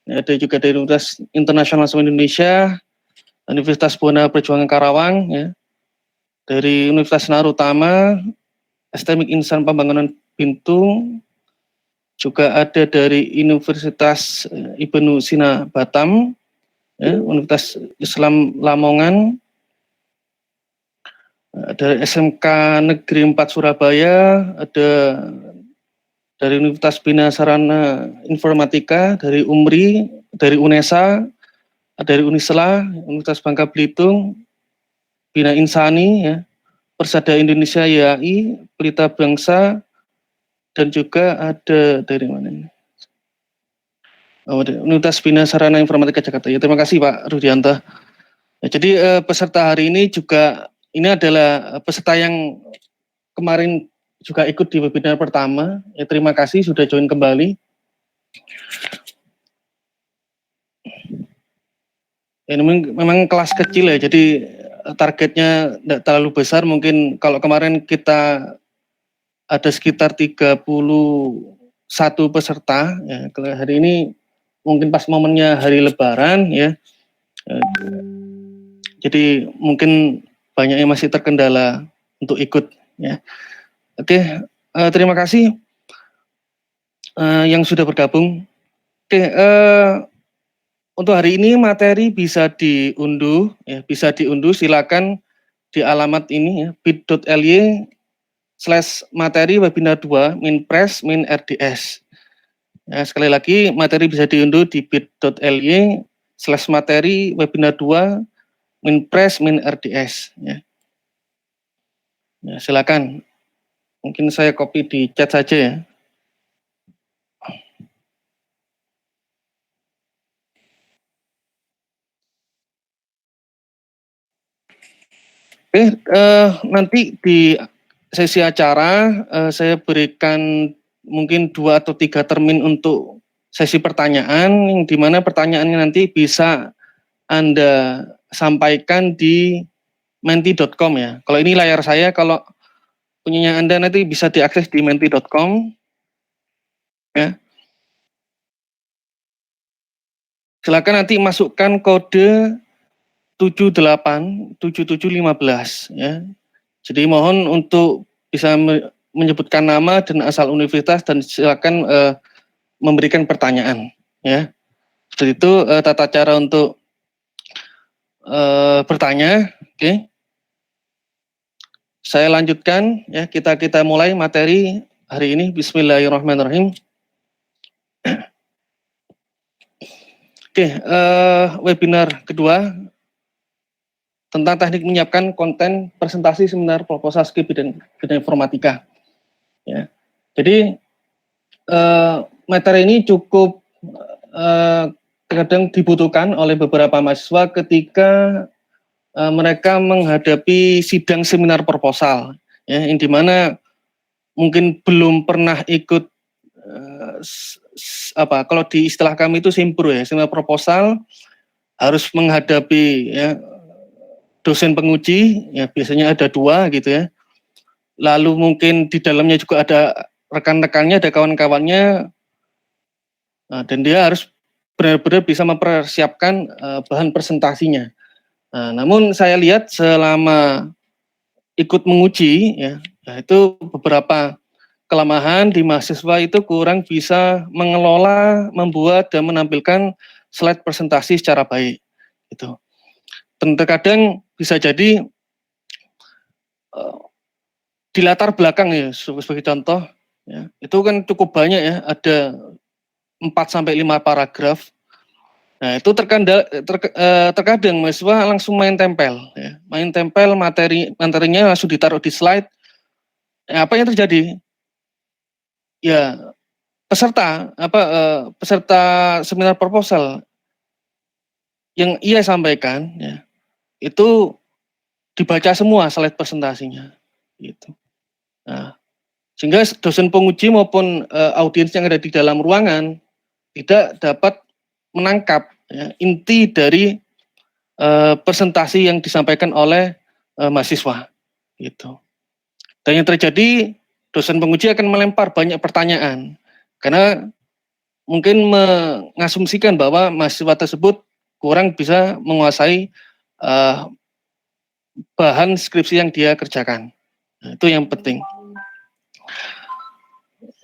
ada juga dari Universitas Internasional Indonesia, Universitas Buana Perjuangan Karawang, ya, dari Universitas Narutama, Estetik Insan Pembangunan Bintung, juga ada dari Universitas Ibnu Sina Batam, ya, Universitas Islam Lamongan, ada SMK Negeri 4 Surabaya, ada dari Universitas Bina Sarana Informatika, dari UMRI, dari UNESA, dari Unisla, Universitas Bangka Belitung, Bina Insani, ya, Persada Indonesia YAI, Pelita Bangsa, dan juga ada dari mana ini? Oh, Universitas Bina Sarana Informatika Jakarta. Ya, terima kasih Pak Rudianto. Ya, jadi peserta hari ini juga ini adalah peserta yang kemarin juga ikut di webinar pertama. Ya, terima kasih sudah join kembali. Ya, memang kelas kecil ya, jadi targetnya tidak terlalu besar. Mungkin kalau kemarin kita ada sekitar 31 peserta, ya, hari ini mungkin pas momennya hari Lebaran, ya. Jadi mungkin banyak yang masih terkendala untuk ikut, ya. Oke, terima kasih yang sudah bergabung. Oke, untuk hari ini materi bisa diunduh, ya, bisa diunduh. Silakan di alamat ini, ya, bit.ly/materi webinar 2 minpres min RDS. Ya, sekali lagi materi bisa diunduh di bit.ly/materi webinar 2 minpres min RDS. Ya. Ya, silakan. Mungkin saya copy di chat saja ya. Oke, nanti di sesi acara saya berikan mungkin 2 atau 3 termin untuk sesi pertanyaan, yang dimana pertanyaannya nanti bisa Anda sampaikan di menti.com ya. Kalau ini layar saya, kalau punyanya Anda nanti bisa diakses di menti.com. Ya. Silakan nanti masukkan kode 787715 ya. Jadi mohon untuk bisa menyebutkan nama dan asal universitas dan silakan memberikan pertanyaan ya. Seperti itu tata cara untuk bertanya. Oke. Saya lanjutkan ya, kita mulai materi hari ini. Bismillahirrahmanirrahim. Oke, webinar kedua tentang teknik menyiapkan konten presentasi seminar proposal skrip bidang informatika. Ya. Jadi materi ini cukup kadang dibutuhkan oleh beberapa mahasiswa ketika mereka menghadapi sidang seminar proposal, ya, yang dimana mungkin belum pernah ikut kalau di istilah kami itu simpro ya, seminar proposal, harus menghadapi ya dosen penguji, ya biasanya ada 2 gitu ya. Lalu mungkin di dalamnya juga ada rekan-rekannya, ada kawan-kawannya, dan dia harus benar-benar bisa mempersiapkan bahan presentasinya. Nah, namun saya lihat selama ikut menguji, ya itu beberapa kelemahan di mahasiswa itu kurang bisa mengelola, membuat dan menampilkan slide presentasi secara baik. Gitu. Dan terkadang bisa jadi di latar belakang ya, sebagai contoh, ya, itu kan cukup banyak ya, ada 4-5 paragraf. Nah itu terkadang mahasiswa langsung main tempel, ya. Main tempel materinya langsung ditaruh di slide. Ya, apa yang terjadi? Ya peserta seminar proposal yang ia sampaikan, ya, itu dibaca semua slide presentasinya, gitu. Nah, sehingga dosen penguji maupun audiens yang ada di dalam ruangan tidak dapat menangkap ya, inti dari presentasi yang disampaikan oleh mahasiswa, gitu. Dan yang terjadi, dosen penguji akan melempar banyak pertanyaan karena mungkin mengasumsikan bahwa mahasiswa tersebut kurang bisa menguasai bahan skripsi yang dia kerjakan. Nah, itu yang penting.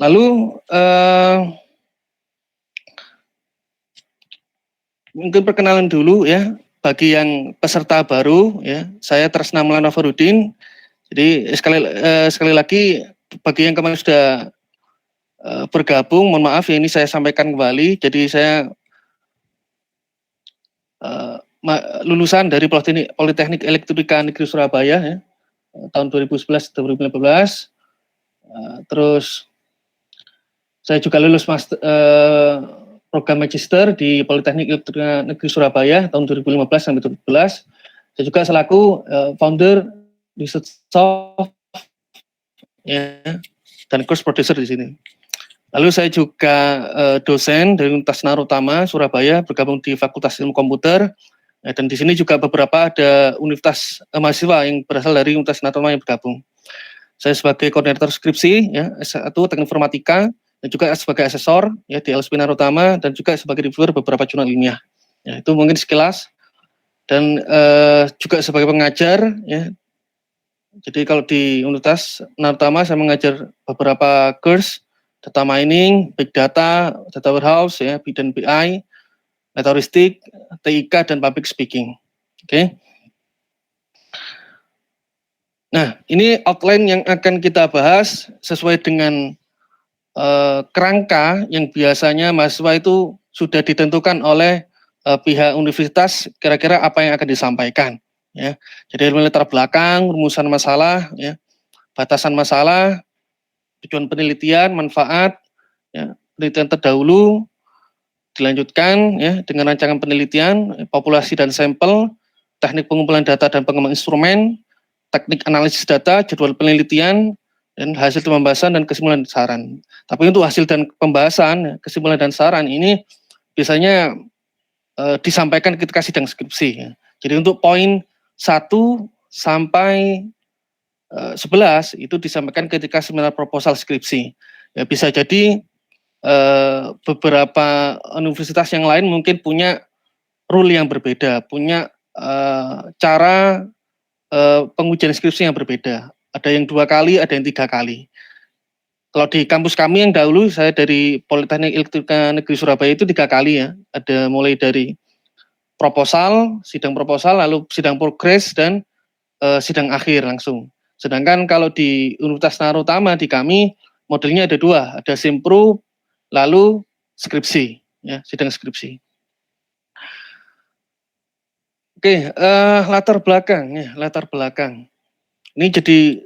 Lalu mungkin perkenalan dulu ya bagi yang peserta baru ya. Saya Tresna Maulana Farudin. Jadi sekali lagi bagi yang kemarin sudah bergabung, mohon maaf ya ini saya sampaikan kembali. Jadi saya lulusan dari Politeknik Elektronika Negeri Surabaya ya, tahun 2011-2015. Terus saya juga lulus program magister di Politeknik Elektronika Negeri Surabaya tahun 2015 sampai 2017. Saya juga selaku founder Research Soft ya, dan course producer di sini. Lalu saya juga dosen dari Universitas Narutama Surabaya, bergabung di Fakultas Ilmu Komputer. Dan di sini juga beberapa ada universitas mahasiswa yang berasal dari Universitas Narutama yang bergabung. Saya sebagai koordinator skripsi ya, S1 Teknik Informatika, dan juga sebagai asesor ya di LSP Narutama, dan juga sebagai reviewer beberapa jurnal ilmiah. Ya, itu mungkin sekilas. Dan juga sebagai pengajar ya. Jadi kalau di Universitas Narutama saya mengajar beberapa course data mining, big data, data warehouse ya, dan BI, metodistik, TIK, dan public speaking. Oke. Nah, ini outline yang akan kita bahas sesuai dengan kerangka yang biasanya mahasiswa itu sudah ditentukan oleh pihak universitas, kira-kira apa yang akan disampaikan. Ya. Jadi mulai latar belakang, rumusan masalah, ya, batasan masalah, tujuan penelitian, manfaat, ya, penelitian terdahulu, dilanjutkan ya dengan rancangan penelitian, populasi dan sampel, teknik pengumpulan data dan pengembangan instrumen, teknik analisis data, jadwal penelitian, dan hasil pembahasan dan kesimpulan dan saran. Tapi untuk hasil dan pembahasan, kesimpulan dan saran ini biasanya disampaikan ketika sidang skripsi. Ya. Jadi untuk poin 1 sampai 11 itu disampaikan ketika seminar proposal skripsi. Ya, bisa jadi beberapa universitas yang lain mungkin punya rule yang berbeda, punya cara pengujian skripsi yang berbeda. Ada yang 2 kali, ada yang 3 kali. Kalau di kampus kami yang dahulu, saya dari Politeknik Elektronika Negeri Surabaya itu 3 kali ya. Ada mulai dari proposal, sidang proposal, lalu sidang progres, dan sidang akhir langsung. Sedangkan kalau di Universitas Narutama di kami modelnya ada 2, ada simpro, lalu skripsi, ya, sidang skripsi. Oke, latar belakang, ya, latar belakang. Ini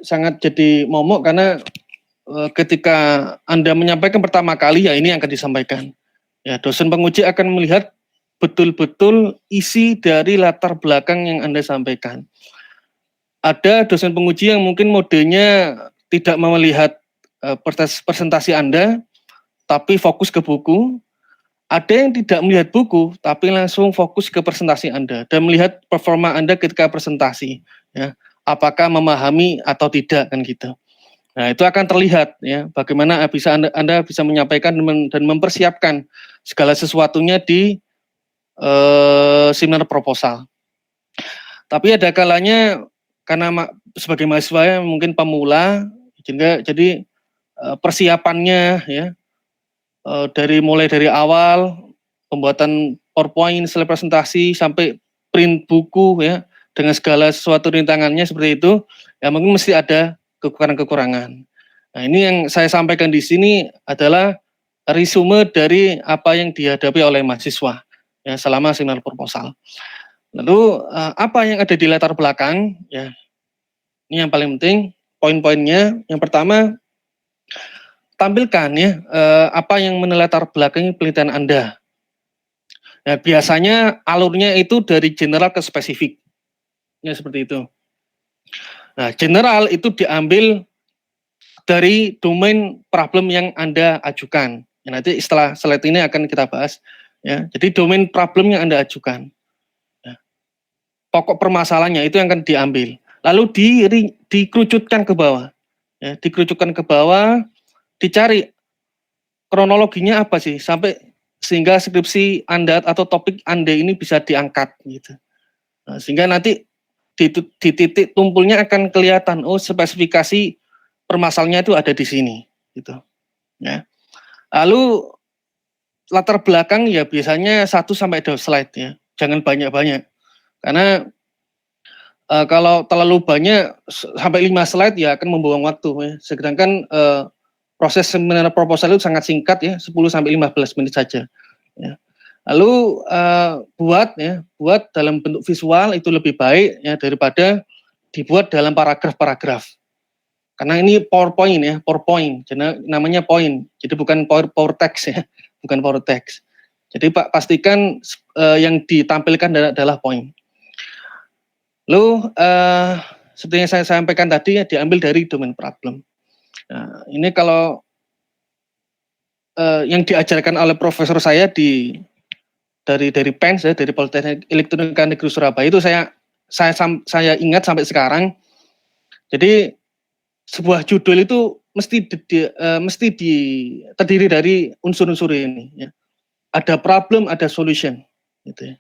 sangat jadi momok karena ketika Anda menyampaikan pertama kali, ya ini yang akan disampaikan. Ya, dosen penguji akan melihat betul-betul isi dari latar belakang yang Anda sampaikan. Ada dosen penguji yang mungkin modenya tidak melihat presentasi Anda, tapi fokus ke buku. Ada yang tidak melihat buku, tapi langsung fokus ke presentasi Anda dan melihat performa Anda ketika presentasi. Ya, apakah memahami atau tidak kan gitu. Nah itu akan terlihat ya bagaimana bisa Anda bisa menyampaikan dan mempersiapkan segala sesuatunya di seminar proposal. Tapi ada kalanya karena sebagai mahasiswa yang mungkin pemula, jadi persiapannya ya mulai dari awal pembuatan PowerPoint, slide presentasi sampai print buku ya dengan segala sesuatu rintangannya seperti itu, ya mungkin mesti ada kekurangan-kekurangan. Nah ini yang saya sampaikan di sini adalah resume dari apa yang dihadapi oleh mahasiswa ya selama seminar proposal. Lalu apa yang ada di latar belakang ya? Ini yang paling penting, poin-poinnya. Yang pertama, tampilkan ya apa yang menelatar belakangi penelitian Anda. Nah, biasanya alurnya itu dari general ke spesifik. Ya seperti itu. Nah, general itu diambil dari domain problem yang Anda ajukan. Ya, nanti setelah slide ini akan kita bahas. Ya, jadi domain problem yang Anda ajukan. Ya. Pokok permasalahannya itu yang akan diambil. Lalu dikerucutkan ke bawah. Ya, dikerucutkan ke bawah, dicari kronologinya apa sih sampai sehingga skripsi Anda atau topik Anda ini bisa diangkat gitu. Nah, sehingga nanti di titik tumpulnya akan kelihatan, oh spesifikasi permasalahannya itu ada di sini gitu ya. Lalu latar belakang ya biasanya 1 sampai 2 slide ya. Jangan banyak-banyak. Karena kalau terlalu banyak sampai 5 slide ya akan membuang waktu ya. Sedangkan proses seminar proposal itu sangat singkat ya, 10 sampai 15 menit saja ya. Lalu buat dalam bentuk visual itu lebih baik ya daripada dibuat dalam paragraf-paragraf. Karena ini PowerPoint ya, PowerPoint. Jadi namanya point. Jadi bukan power text ya, bukan power text. Jadi Pak pastikan yang ditampilkan adalah point. Lalu seperti yang saya sampaikan tadi ya, diambil dari domain problem. Nah, ini kalau yang diajarkan oleh profesor saya dari PENS ya, dari Politeknik Elektronika Negeri Surabaya itu saya ingat sampai sekarang. Jadi sebuah judul itu mesti terdiri dari unsur-unsur ini ya. Ada problem, ada solution gitu ya.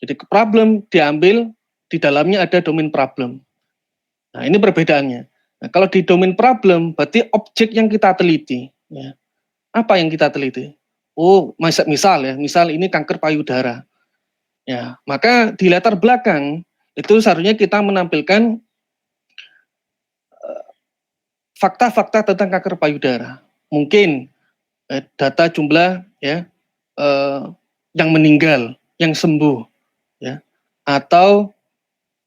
Jadi problem diambil, di dalamnya ada domain problem. Nah, ini perbedaannya. Nah, kalau di domain problem berarti objek yang kita teliti ya. Apa yang kita teliti? Oh, misal ini kanker payudara. Ya, maka di latar belakang itu seharusnya kita menampilkan fakta-fakta tentang kanker payudara. Mungkin data jumlah ya yang meninggal, yang sembuh ya. Atau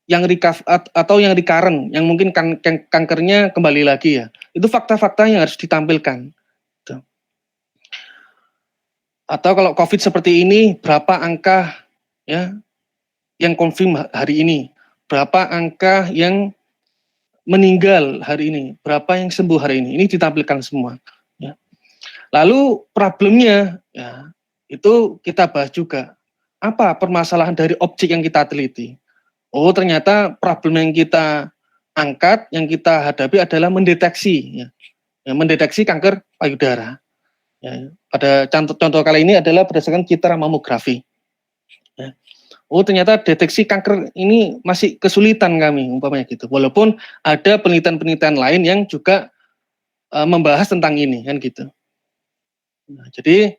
yang recurrent, yang mungkin kankernya kembali lagi ya. Itu fakta-fakta yang harus ditampilkan. Gitu. Atau kalau COVID seperti ini, berapa angka ya yang confirm hari ini, berapa angka yang meninggal hari ini, berapa yang sembuh hari ini. Ini ditampilkan semua. Ya. Lalu problemnya ya itu kita bahas juga. Apa permasalahan dari objek yang kita teliti? Oh, ternyata problem yang kita angkat, yang kita hadapi adalah mendeteksi, ya, mendeteksi kanker payudara. Ya, pada contoh kali ini adalah berdasarkan citra mamografi. Ya. Oh, ternyata deteksi kanker ini masih kesulitan kami, umpamanya gitu. Walaupun ada penelitian-penelitian lain yang juga membahas tentang ini, kan gitu. Nah, jadi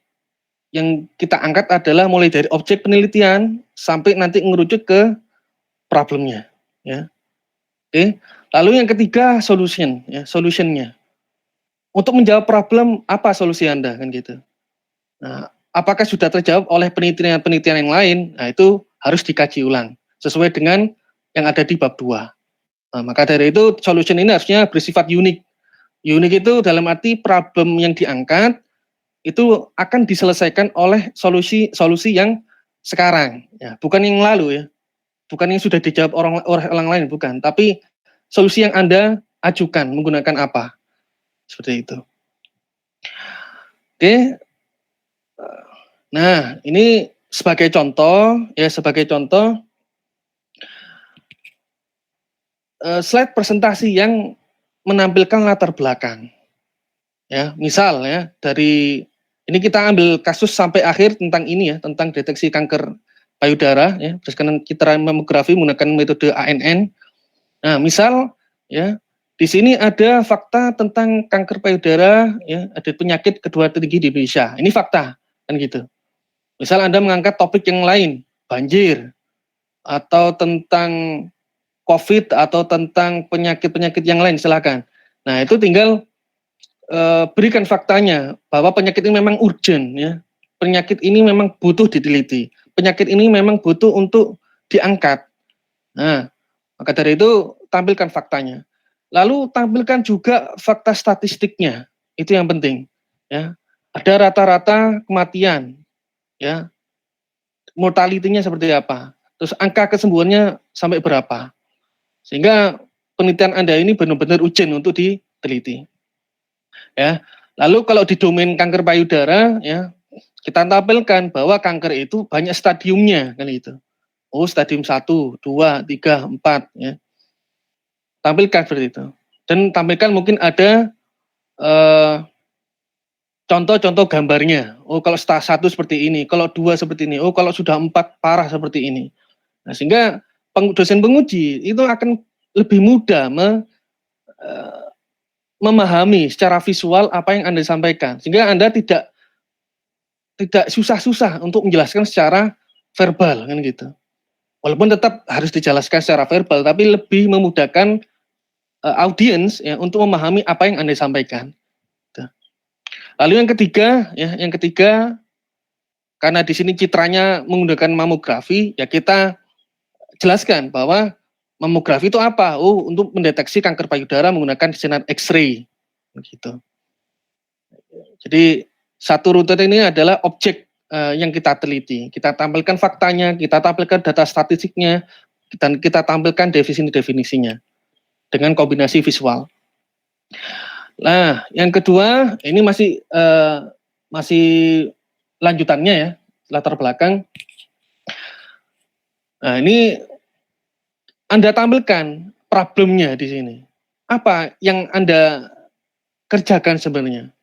yang kita angkat adalah mulai dari objek penelitian sampai nanti ngerucut ke problemnya, ya. Oke. Lalu yang ketiga solutionnya. Untuk menjawab problem apa solusi Anda kan gitu. Nah, apakah sudah terjawab oleh penelitian-penelitian yang lain? Nah, itu harus dikaji ulang sesuai dengan yang ada di bab 2. Nah, maka dari itu solution ini harusnya bersifat unik. Unik itu dalam arti problem yang diangkat itu akan diselesaikan oleh solusi yang sekarang ya, bukan yang lalu ya. Bukan yang sudah dijawab orang lain, bukan, tapi solusi yang Anda ajukan menggunakan apa? Seperti itu. Oke. Nah, ini sebagai contoh slide presentasi yang menampilkan latar belakang. Ya, misal ya dari ini kita ambil kasus sampai akhir tentang ini ya, tentang deteksi kanker payudara ya, berdasarkan citra mamografi menggunakan metode ANN. Nah, misal ya, di sini ada fakta tentang kanker payudara ya, ada penyakit kedua tertinggi di Indonesia. Ini fakta kan gitu. Misal Anda mengangkat topik yang lain, banjir atau tentang COVID atau tentang penyakit-penyakit yang lain, silakan. Nah, itu tinggal berikan faktanya bahwa penyakit ini memang urgent ya. Penyakit ini memang butuh diteliti. Penyakit ini memang butuh untuk diangkat. Nah, maka dari itu tampilkan faktanya. Lalu tampilkan juga fakta statistiknya. Itu yang penting ya. Ada rata-rata kematian ya. Mortalitinya seperti apa? Terus angka kesembuhannya sampai berapa? Sehingga penelitian Anda ini benar-benar urgent untuk diteliti. Ya. Lalu kalau di domain kanker payudara ya, kita tampilkan bahwa kanker itu banyak stadiumnya kan itu. Oh, stadium 1, 2, 3, 4 ya. Tampilkan seperti itu. Dan tampilkan mungkin ada contoh-contoh gambarnya. Oh, kalau satu seperti ini, kalau 2 seperti ini, oh kalau sudah 4 parah seperti ini. Nah, sehingga dosen penguji itu akan lebih mudah memahami secara visual apa yang Anda sampaikan. Sehingga Anda tidak susah-susah untuk menjelaskan secara verbal kan gitu. Walaupun tetap harus dijelaskan secara verbal, tapi lebih memudahkan audiens ya untuk memahami apa yang Anda sampaikan. Lalu yang ketiga karena di sini citranya menggunakan mamografi, ya kita jelaskan bahwa mamografi itu apa? Oh, untuk mendeteksi kanker payudara menggunakan sinar X-ray, gitu. Jadi satu rute ini adalah objek yang kita teliti. Kita tampilkan faktanya, kita tampilkan data statistiknya, dan kita tampilkan definisi-definisinya dengan kombinasi visual. Nah, yang kedua ini masih lanjutannya ya, latar belakang. Nah, ini Anda tampilkan problemnya di sini. Apa yang Anda kerjakan sebenarnya?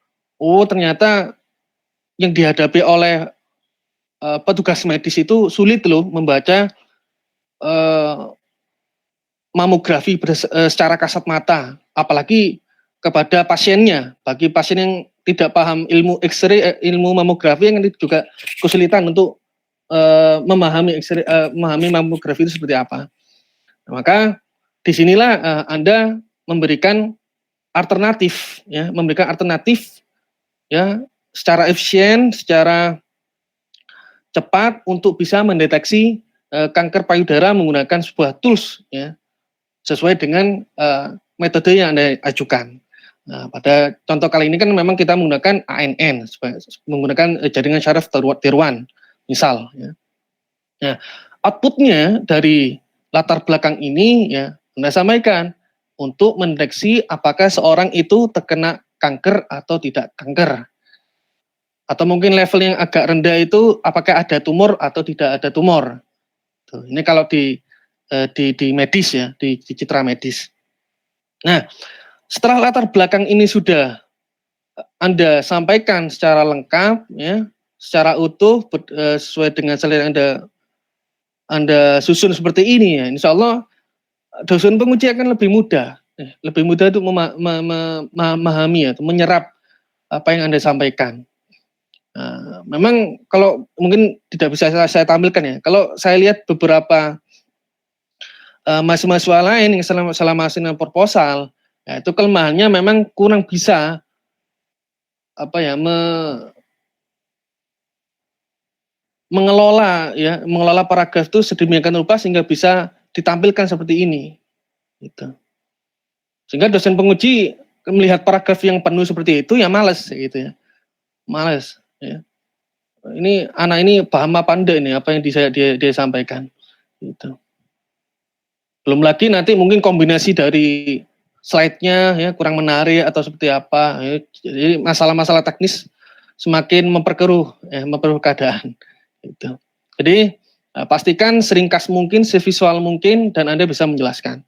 Oh, ternyata yang dihadapi oleh petugas medis itu sulit loh membaca mamografi secara kasat mata, apalagi kepada pasiennya. Bagi pasien yang tidak paham ilmu X-ray, ilmu mamografi yang juga kesulitan untuk memahami X-ray, memahami mamografi itu seperti apa. Nah, maka disinilah Anda memberikan alternatif, ya, ya, secara efisien, secara cepat untuk bisa mendeteksi kanker payudara menggunakan sebuah tools, ya, sesuai dengan metode yang Anda ajukan. Nah, pada contoh kali ini kan memang kita menggunakan ANN, menggunakan jaringan syaraf tiruan, misal. Ya. Nah, outputnya dari latar belakang ini ya Anda sampaikan untuk mendeteksi apakah seorang itu terkena kanker atau tidak kanker. Atau mungkin level yang agak rendah itu apakah ada tumor atau tidak ada tumor. Tuh, ini kalau di medis ya, di citra medis. Nah, setelah latar belakang ini sudah Anda sampaikan secara lengkap ya, secara utuh sesuai dengan selera Anda susun seperti ini ya, insya Allah dosen penguji akan lebih mudah untuk memahami ya, menyerap apa yang Anda sampaikan. Nah, memang kalau mungkin tidak bisa saya tampilkan ya, kalau saya lihat beberapa mahasiswa lain yang selama proposal, ya, itu kelemahannya memang kurang bisa mengelola paragraf itu sedemikian rupa sehingga bisa ditampilkan seperti ini, gitu. Sehingga dosen penguji melihat paragraf yang penuh seperti itu ya males, gitu ya, males. Ya. Ini anak ini paham apa enggak ini apa yang dia sampaikan, gitu. Belum lagi nanti mungkin kombinasi dari slide-nya ya kurang menarik atau seperti apa. Ya. Jadi masalah-masalah teknis semakin memperkeruh keadaan. Gitu. Jadi pastikan seringkas mungkin, sevisual mungkin, dan Anda bisa menjelaskan.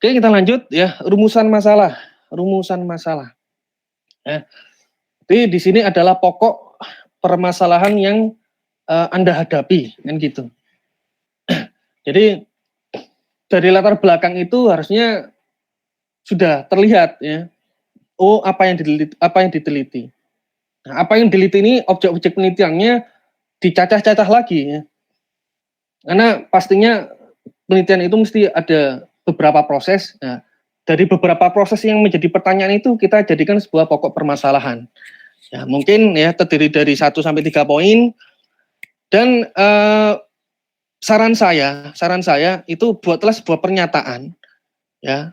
Oke, kita lanjut ya, rumusan masalah. Ya. Jadi di sini adalah pokok permasalahan yang Anda hadapi, kan gitu. Jadi dari latar belakang itu harusnya sudah terlihat ya. Oh, apa yang diteliti. Nah, apa yang diteliti ini objek-objek penelitiannya dicacah-cacah lagi ya. Karena pastinya penelitian itu mesti ada beberapa proses. Nah, dari beberapa proses yang menjadi pertanyaan itu kita jadikan sebuah pokok permasalahan. Ya, mungkin ya terdiri dari 1 sampai 3 poin. Dan saran saya itu buatlah sebuah pernyataan ya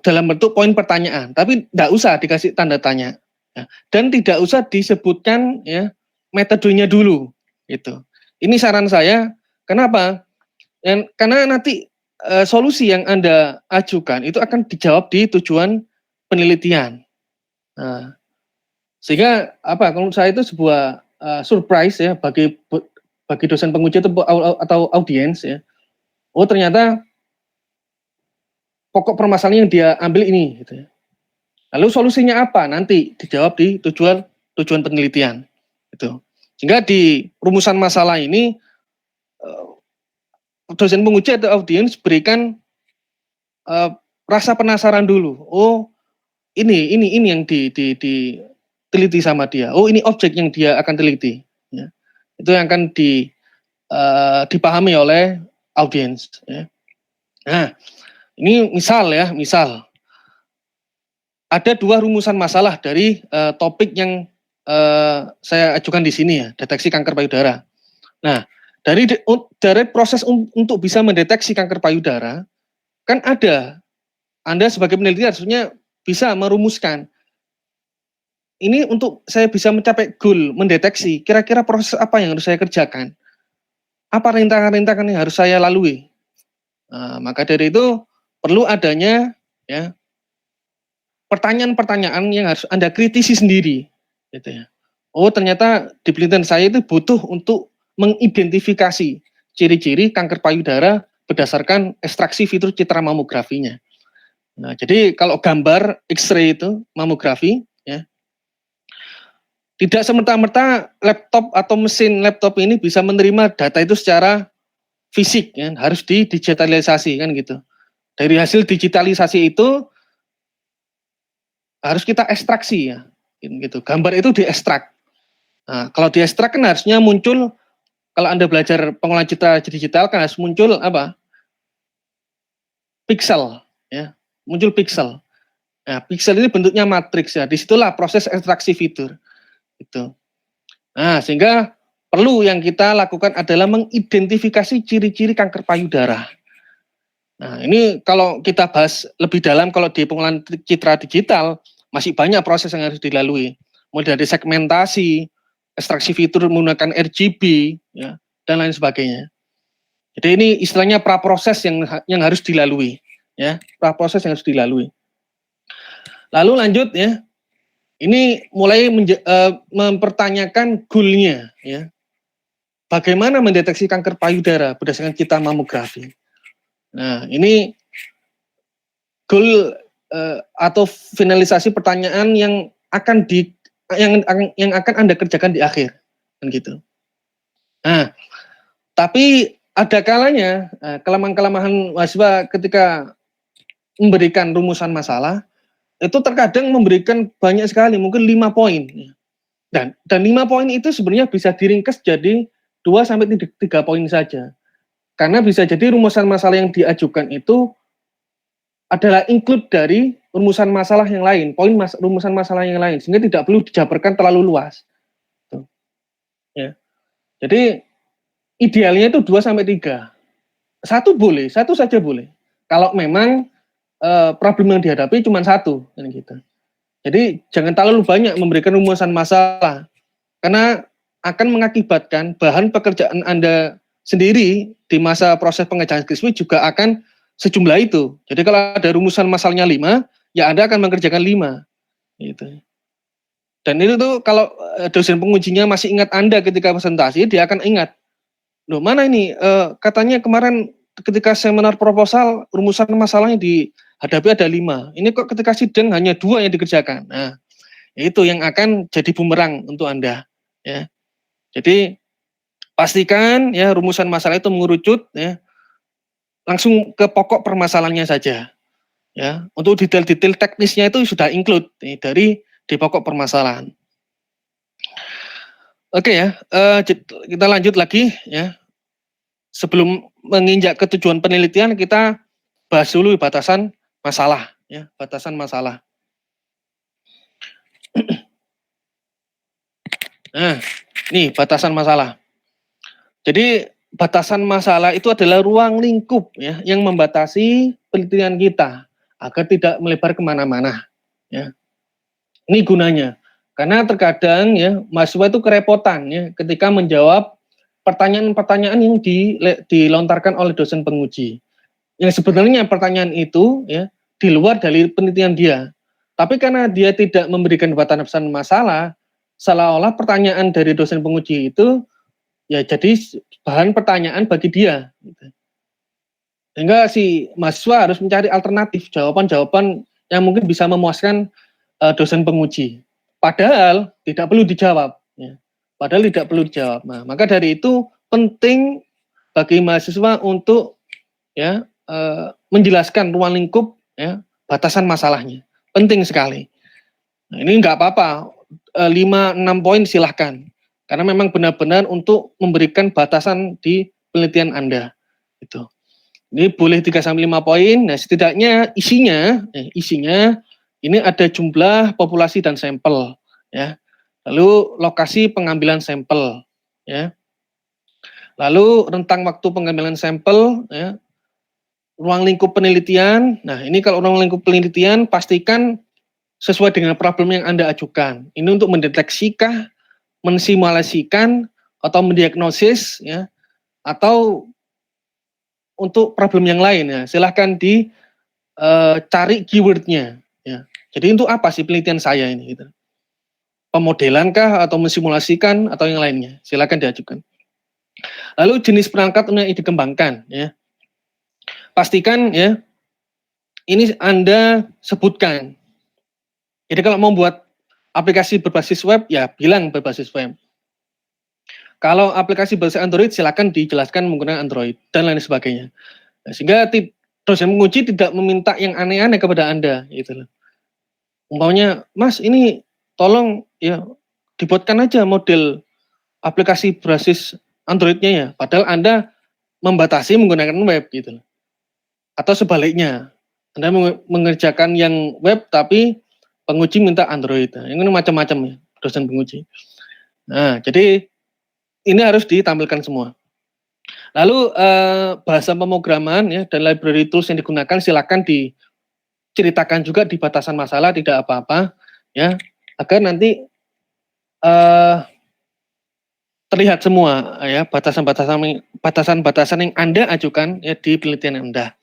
dalam bentuk poin pertanyaan, tapi tidak usah dikasih tanda tanya ya. Dan tidak usah disebutkan ya metodenya dulu gitu. Ini saran saya. Kenapa? Karena nanti solusi yang Anda ajukan itu akan dijawab di tujuan penelitian. Nah, sehingga kalau saya itu sebuah surprise ya bagi dosen penguji atau audiens ya. Oh, ternyata pokok permasalahan yang dia ambil ini gitu ya. Lalu solusinya apa? Nanti dijawab di tujuan penelitian. Gitu. Sehingga di rumusan masalah ini dosen penguji atau audiens berikan rasa penasaran dulu. Oh, ini yang diteliti sama dia. Oh, ini objek yang dia akan teliti. Ya. Itu yang akan dipahami oleh audiens. Ya. Nah, ini misal ada 2 rumusan masalah dari topik yang saya ajukan di sini ya, deteksi kanker payudara. Nah, dari proses untuk bisa mendeteksi kanker payudara, kan Anda sebagai peneliti harusnya bisa merumuskan. Ini untuk saya bisa mencapai goal mendeteksi, kira-kira proses apa yang harus saya kerjakan? Apa rintangan-rintangan yang harus saya lalui? Nah, maka dari itu perlu adanya ya pertanyaan-pertanyaan yang harus Anda kritisi sendiri, gitu ya. Oh, ternyata di penelitian saya itu butuh untuk mengidentifikasi ciri-ciri kanker payudara berdasarkan ekstraksi fitur citra mamografinya. Nah, jadi kalau gambar X-ray itu mamografi, ya, tidak semerta-merta laptop atau mesin laptop ini bisa menerima data itu secara fisik, ya, harus didigitalisasi kan gitu. Dari hasil digitalisasi itu harus kita ekstraksi ya, gitu. Gambar itu diekstrak. Nah, kalau diekstrak kan harusnya muncul, kalau Anda belajar pengolahan citra digital kan harus muncul apa? Pixel, ya, muncul pixel. Nah, pixel ini bentuknya matriks ya. Disitulah proses ekstraksi fitur. Gitu. Nah, sehingga perlu yang kita lakukan adalah mengidentifikasi ciri-ciri kanker payudara. Nah, ini kalau kita bahas lebih dalam, kalau di pengolahan citra digital masih banyak proses yang harus dilalui, mulai dari segmentasi, ekstraksi fitur menggunakan RGB, ya, dan lain sebagainya. Jadi ini istilahnya praproses yang harus dilalui, ya, praproses yang harus dilalui. Lalu lanjut ya, ini mulai mempertanyakan goalnya, ya, bagaimana mendeteksi kanker payudara berdasarkan citra mamografi. Nah, ini goal atau finalisasi pertanyaan yang akan yang akan Anda kerjakan di akhir, kan gitu. Nah, tapi ada kalanya kelemahan-kelemahan mahasiswa ketika memberikan rumusan masalah itu terkadang memberikan banyak sekali, mungkin 5 poin. Dan 5 poin itu sebenarnya bisa diringkas jadi 2 sampai 3 poin saja. Karena bisa jadi rumusan masalah yang diajukan itu adalah include dari rumusan masalah yang lain, rumusan masalah yang lain, sehingga tidak perlu dijabarkan terlalu luas. Tuh. Ya. Jadi idealnya itu 2 sampai 3. Satu boleh, satu saja boleh. Kalau memang problem yang dihadapi cuma satu, kan gitu. Jadi jangan terlalu banyak memberikan rumusan masalah, karena akan mengakibatkan bahan pekerjaan Anda sendiri di masa proses pengerjaan skripsi juga akan sejumlah itu. Jadi kalau ada rumusan masalahnya 5, ya Anda akan mengerjakan 5. Gitu. Dan itu tuh kalau dosen pengujinya masih ingat Anda ketika presentasi, dia akan ingat. Loh, mana ini? Katanya kemarin ketika seminar proposal rumusan masalahnya dihadapi ada 5. Ini kok ketika sidang hanya 2 yang dikerjakan. Nah, itu yang akan jadi bumerang untuk Anda. Ya. Jadi pastikan ya rumusan masalah itu mengerucut ya, langsung ke pokok permasalahannya saja. Ya, untuk detail-detail teknisnya itu sudah include dari di pokok permasalahan. Oke ya, kita lanjut lagi ya. Sebelum menginjak ke tujuan penelitian, kita bahas dulu batasan masalah ya, batasan masalah. Nah, nih batasan masalah. Jadi batasan masalah itu adalah ruang lingkup ya yang membatasi penelitian kita agar tidak melebar kemana-mana. Ya, ini gunanya karena terkadang ya mahasiswa itu kerepotan ya ketika menjawab pertanyaan-pertanyaan yang dilontarkan oleh dosen penguji. Yang sebenarnya pertanyaan itu ya di luar dari penelitian dia. Tapi karena dia tidak memberikan batasan masalah, seolah-olah pertanyaan dari dosen penguji itu ya jadi bahan pertanyaan bagi dia. Sehingga si mahasiswa harus mencari alternatif jawaban-jawaban yang mungkin bisa memuaskan dosen penguji. Padahal tidak perlu dijawab. Ya. Padahal tidak perlu dijawab. Nah, maka dari itu penting bagi mahasiswa untuk ya menjelaskan ruang lingkup ya batasan masalahnya. Penting sekali. Nah, ini nggak apa-apa. 5-6 poin silahkan. Karena memang benar-benar untuk memberikan batasan di penelitian Anda. Gitu. Ini boleh 3-5 poin. Nah, setidaknya isinya ini ada jumlah populasi dan sampel ya. Lalu lokasi pengambilan sampel ya. Lalu rentang waktu pengambilan sampel ya. Ruang lingkup penelitian. Nah, ini kalau ruang lingkup penelitian pastikan sesuai dengan problem yang Anda ajukan. Ini untuk mendeteksikah, mensimulasikan atau mendiagnosis ya atau untuk problem yang lain ya. Silahkan cari keywordnya ya. Jadi untuk apa sih penelitian saya ini gitu. Pemodelan kah atau mensimulasikan atau yang lainnya. Silahkan diajukan. Lalu jenis perangkat yang dikembangkan ya. Pastikan ya ini Anda sebutkan. Jadi kalau mau buat aplikasi berbasis web ya bilang berbasis web. Kalau aplikasi berbasis Android silakan dijelaskan menggunakan Android dan lain sebagainya. Nah, sehingga dosen penguji tidak meminta yang aneh-aneh kepada Anda gitu loh. Umpamanya, Mas ini tolong ya dibuatkan aja model aplikasi berbasis Androidnya ya. Padahal Anda membatasi menggunakan web gitu loh. Atau sebaliknya, Anda mengerjakan yang web tapi penguji minta Android. Nah, ini macam-macam ya dosen penguji. Nah, jadi ini harus ditampilkan semua. Lalu bahasa pemrograman ya dan library tools yang digunakan silakan diceritakan juga di batasan masalah tidak apa-apa ya agar nanti terlihat semua ya batasan-batasan yang Anda ajukan ya di penelitian Anda.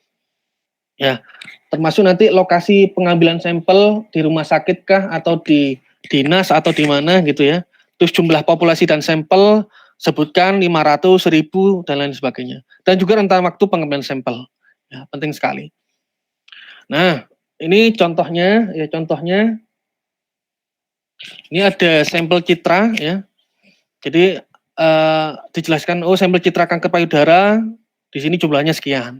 Ya, termasuk nanti lokasi pengambilan sampel di rumah sakit kah atau di dinas atau di mana gitu ya. Terus jumlah populasi dan sampel sebutkan 500, 1000 dan lain sebagainya. Dan juga rentang waktu pengambilan sampel. Ya, penting sekali. Nah, ini contohnya ya ini ada sampel citra ya. Jadi dijelaskan sampel citra kanker payudara di sini jumlahnya sekian.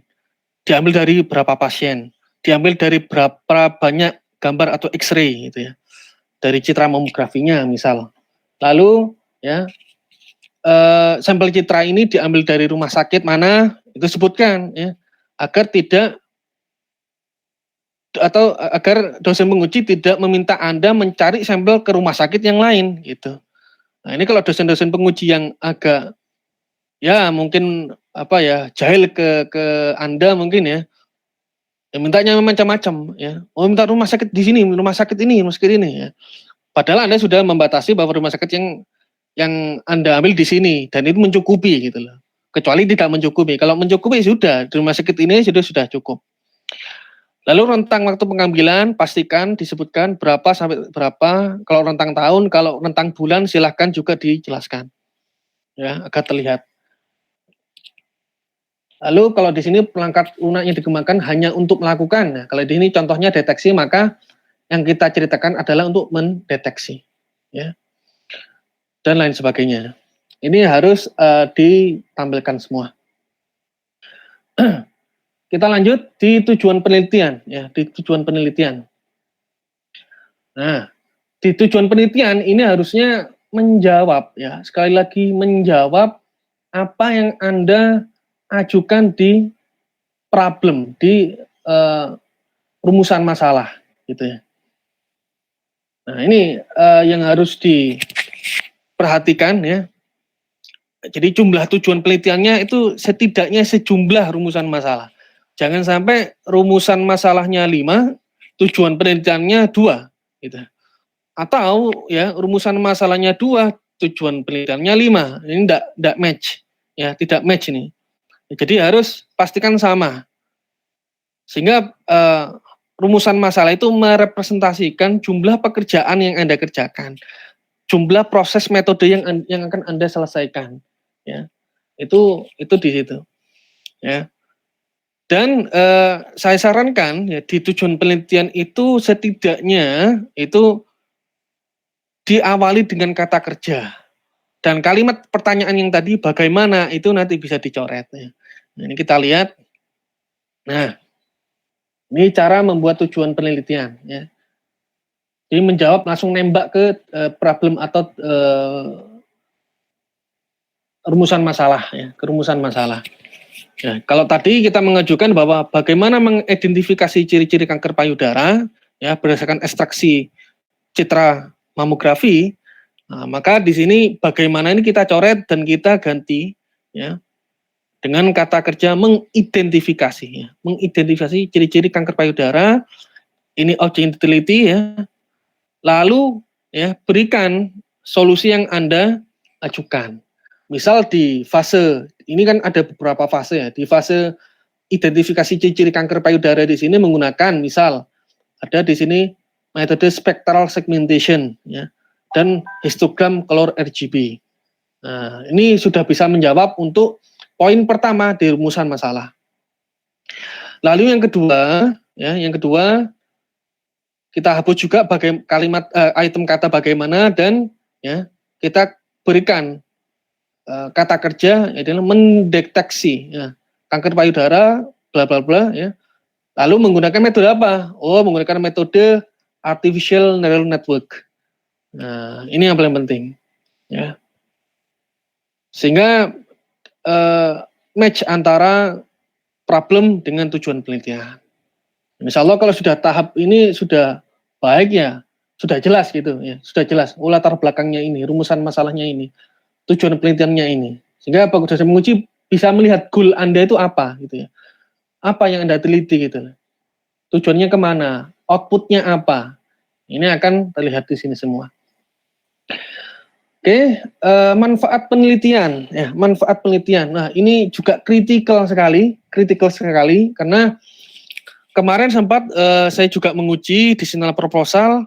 Diambil dari berapa pasien, diambil dari berapa banyak gambar atau X-ray gitu ya, dari citra mamografinya misal. Lalu ya sampel citra ini diambil dari rumah sakit mana itu sebutkan ya, agar dosen penguji tidak meminta Anda mencari sampel ke rumah sakit yang lain gitu. Nah ini kalau dosen-dosen penguji yang agak ya mungkin jahil ke Anda mungkin ya mintanya macam-macam ya. Oh minta rumah sakit di sini, rumah sakit ini ya. Padahal Anda sudah membatasi bahwa rumah sakit yang Anda ambil di sini dan itu mencukupi gitu loh. Kecuali tidak mencukupi. Kalau mencukupi sudah di rumah sakit ini sudah cukup. Lalu rentang waktu pengambilan pastikan disebutkan berapa sampai berapa. Kalau rentang tahun, kalau rentang bulan silahkan juga dijelaskan ya agar terlihat. Lalu kalau di sini perangkat lunak yang dikembangkan hanya untuk melakukan. Nah, kalau di sini contohnya deteksi, maka yang kita ceritakan adalah untuk mendeteksi, ya, dan lain sebagainya. Ini harus ditampilkan semua. Kita lanjut di tujuan penelitian, ya, di tujuan penelitian. Nah, di tujuan penelitian ini harusnya menjawab, ya, sekali lagi menjawab apa yang Anda ajukan di problem, di rumusan masalah gitu ya. Nah ini yang harus diperhatikan ya. Jadi jumlah tujuan penelitiannya itu setidaknya sejumlah rumusan masalah. Jangan sampai rumusan masalahnya 5, tujuan penelitiannya 2 gitu. Atau ya rumusan masalahnya 2, tujuan penelitiannya 5. Ini tidak match ya, tidak match ini. Jadi harus pastikan sama. Sehingga rumusan masalah itu merepresentasikan jumlah pekerjaan yang Anda kerjakan, jumlah proses metode yang akan Anda selesaikan, ya. Itu di situ, ya. Dan saya sarankan ya di tujuan penelitian itu setidaknya itu diawali dengan kata kerja. Dan kalimat pertanyaan yang tadi bagaimana itu nanti bisa dicoret ya. Nah, ini kita lihat. Nah, ini cara membuat tujuan penelitian ya. Jadi menjawab langsung nembak ke problem atau rumusan masalah ya, kerumusan masalah. Ya, kalau tadi kita mengajukan bahwa bagaimana mengidentifikasi ciri-ciri kanker payudara ya berdasarkan ekstraksi citra mamografi, nah, maka di sini bagaimana ini kita coret dan kita ganti ya dengan kata kerja mengidentifikasi ya, mengidentifikasi ciri-ciri kanker payudara. Ini objek yang diteliti ya. Lalu ya berikan solusi yang Anda ajukan. Misal di fase ini kan ada beberapa fase ya. Di fase identifikasi ciri-ciri kanker payudara di sini menggunakan misal ada di sini metode spectral segmentation ya dan histogram color RGB. Nah, ini sudah bisa menjawab untuk poin pertama di rumusan masalah. Lalu yang kedua kita hapus juga kalimat item kata bagaimana dan ya kita berikan kata kerja adalah mendeteksi ya, kanker payudara bla bla bla ya. Lalu menggunakan metode apa? Oh, menggunakan metode artificial neural network. Nah, ini yang paling penting ya. Sehingga match antara problem dengan tujuan penelitian. Insya Allah kalau sudah tahap ini sudah baik ya, sudah jelas gitu ya, sudah jelas. Oh, latar belakangnya ini, rumusan masalahnya ini, tujuan penelitiannya ini. Sehingga Pak dosen menguji bisa melihat goal Anda itu apa gitu ya. Apa yang Anda teliti gitu. Tujuannya kemana, outputnya apa. Ini akan terlihat di sini semua. Oke, manfaat penelitian ya, manfaat penelitian. Nah, ini juga kritikal sekali karena kemarin sempat saya juga menguji di sinal proposal.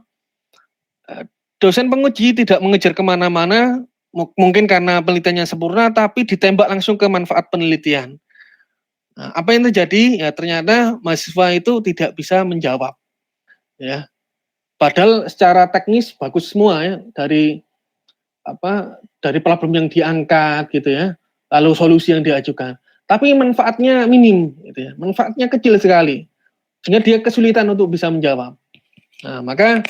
Dosen penguji tidak mengejar kemana-mana, mungkin karena penelitiannya sempurna, tapi ditembak langsung ke manfaat penelitian. Nah, apa yang terjadi? Ya ternyata mahasiswa itu tidak bisa menjawab. Ya, padahal secara teknis bagus semua ya dari problem yang diangkat gitu ya, lalu solusi yang diajukan. Tapi manfaatnya minim, gitu ya, manfaatnya kecil sekali, sehingga dia kesulitan untuk bisa menjawab. Nah, maka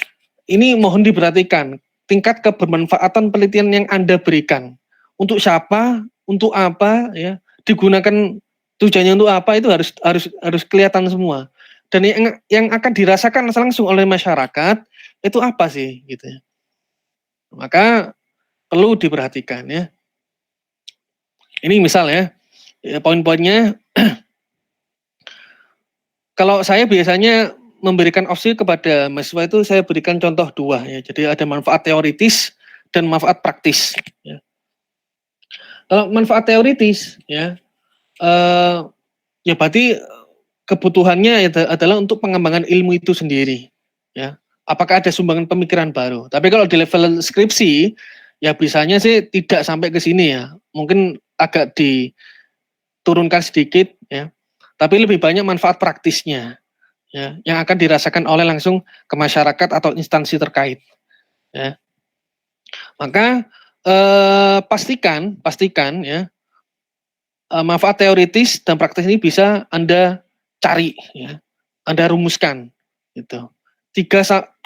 ini mohon diperhatikan tingkat kebermanfaatan penelitian yang Anda berikan. Untuk siapa, untuk apa, ya, digunakan tujuannya untuk apa itu harus kelihatan semua. Dan yang akan dirasakan langsung oleh masyarakat itu apa sih, gitu ya. Maka perlu diperhatikan ya. Ini misal ya poin-poinnya. Kalau saya biasanya memberikan opsi kepada mahasiswa itu saya berikan contoh dua ya. Jadi ada manfaat teoritis dan manfaat praktis. Ya. Kalau manfaat teoritis ya, ya berarti kebutuhannya adalah untuk pengembangan ilmu itu sendiri. Ya, apakah ada sumbangan pemikiran baru? Tapi kalau di level skripsi, ya bisanya sih tidak sampai ke sini ya. Mungkin agak diturunkan sedikit ya. Tapi lebih banyak manfaat praktisnya. Ya, yang akan dirasakan oleh langsung ke masyarakat atau instansi terkait. Ya. Maka pastikan ya manfaat teoritis dan praktis ini bisa Anda cari, ya, Anda rumuskan, gitu. 2-3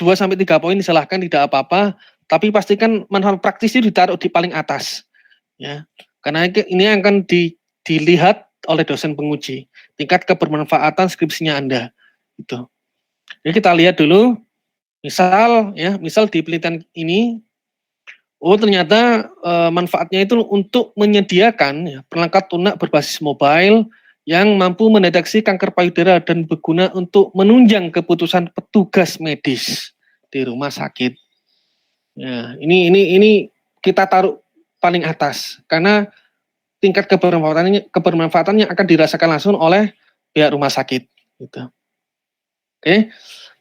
poin silahkan tidak apa-apa, tapi pastikan manfaat praktis itu ditaruh di paling atas, ya, karena ini akan dilihat oleh dosen penguji tingkat kebermanfaatan skripsinya Anda. Gitu. Jadi kita lihat dulu, misal di penelitian ini, ternyata manfaatnya itu untuk menyediakan ya, perangkat lunak berbasis mobile yang mampu mendeteksi kanker payudara dan berguna untuk menunjang keputusan petugas medis di rumah sakit. Ya, ini kita taruh paling atas karena tingkat kebermanfaatannya akan dirasakan langsung oleh pihak rumah sakit. Gitu. Oke,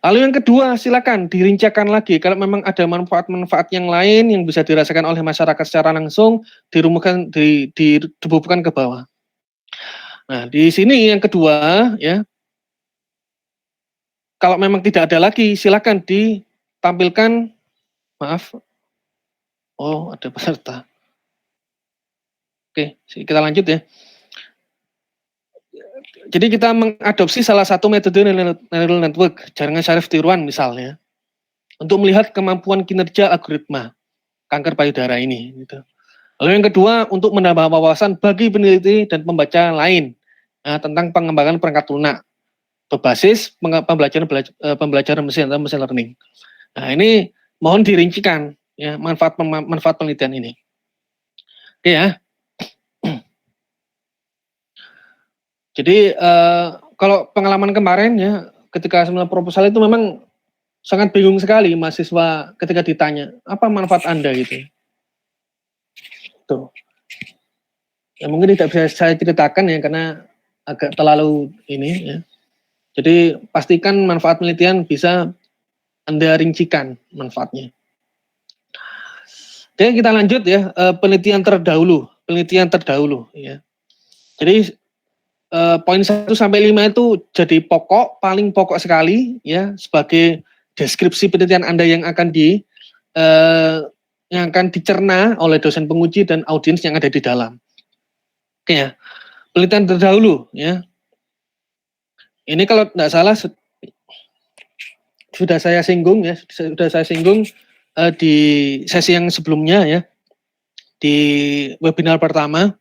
lalu yang kedua silakan dirincikan lagi kalau memang ada manfaat-manfaat yang lain yang bisa dirasakan oleh masyarakat secara langsung dirumuskan dibubuhkan ke bawah. Nah, di sini yang kedua ya, kalau memang tidak ada lagi silakan ditampilkan, maaf. Oh, ada peserta. Oke, kita lanjut ya. Jadi kita mengadopsi salah satu metode neural network, jaringan syarif tiruan misalnya, untuk melihat kemampuan kinerja algoritma kanker payudara ini. Gitu. Lalu yang kedua, untuk menambah wawasan bagi peneliti dan pembaca lain tentang pengembangan perangkat lunak berbasis pembelajaran mesin atau machine learning. Nah, ini mohon dirincikan ya manfaat penelitian ini. Oke ya. Jadi kalau pengalaman kemarin ya, ketika sebenarnya proposal itu memang sangat bingung sekali mahasiswa ketika ditanya apa manfaat Anda gitu. Tuh. Ya mungkin tidak bisa saya ceritakan ya karena agak terlalu ini ya. Jadi pastikan manfaat penelitian bisa Anda rincikan manfaatnya. Oke, kita lanjut ya, penelitian terdahulu ya. Jadi poin 1 sampai 5 itu jadi paling pokok sekali ya sebagai deskripsi penelitian Anda yang akan dicerna oleh dosen penguji dan audiens yang ada di dalam. Oke ya. Penelitian terdahulu ya. Ini kalau tidak salah sudah saya singgung di sesi yang sebelumnya ya, di webinar pertama.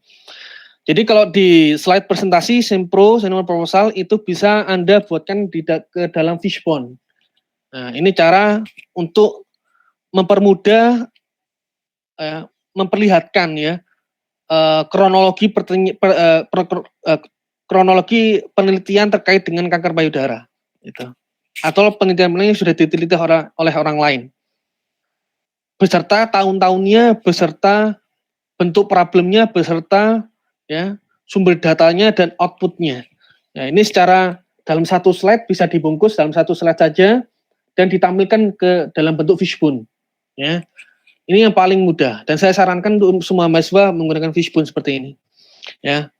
Jadi kalau di slide presentasi Sempro Senior Proposal itu bisa Anda buatkan ke dalam fishbone. Nah, ini cara untuk mempermudah memperlihatkan ya kronologi penelitian terkait dengan kanker payudara gitu. Atau penelitian yang sudah diteliti oleh orang lain. Beserta tahun-tahunnya, beserta bentuk problemnya, beserta ya sumber datanya dan outputnya. Nah, ini secara dalam satu slide bisa dibungkus dalam satu slide saja dan ditampilkan ke dalam bentuk fishbone. Ya, ini yang paling mudah dan saya sarankan untuk semua mahasiswa menggunakan fishbone seperti ini. Ya,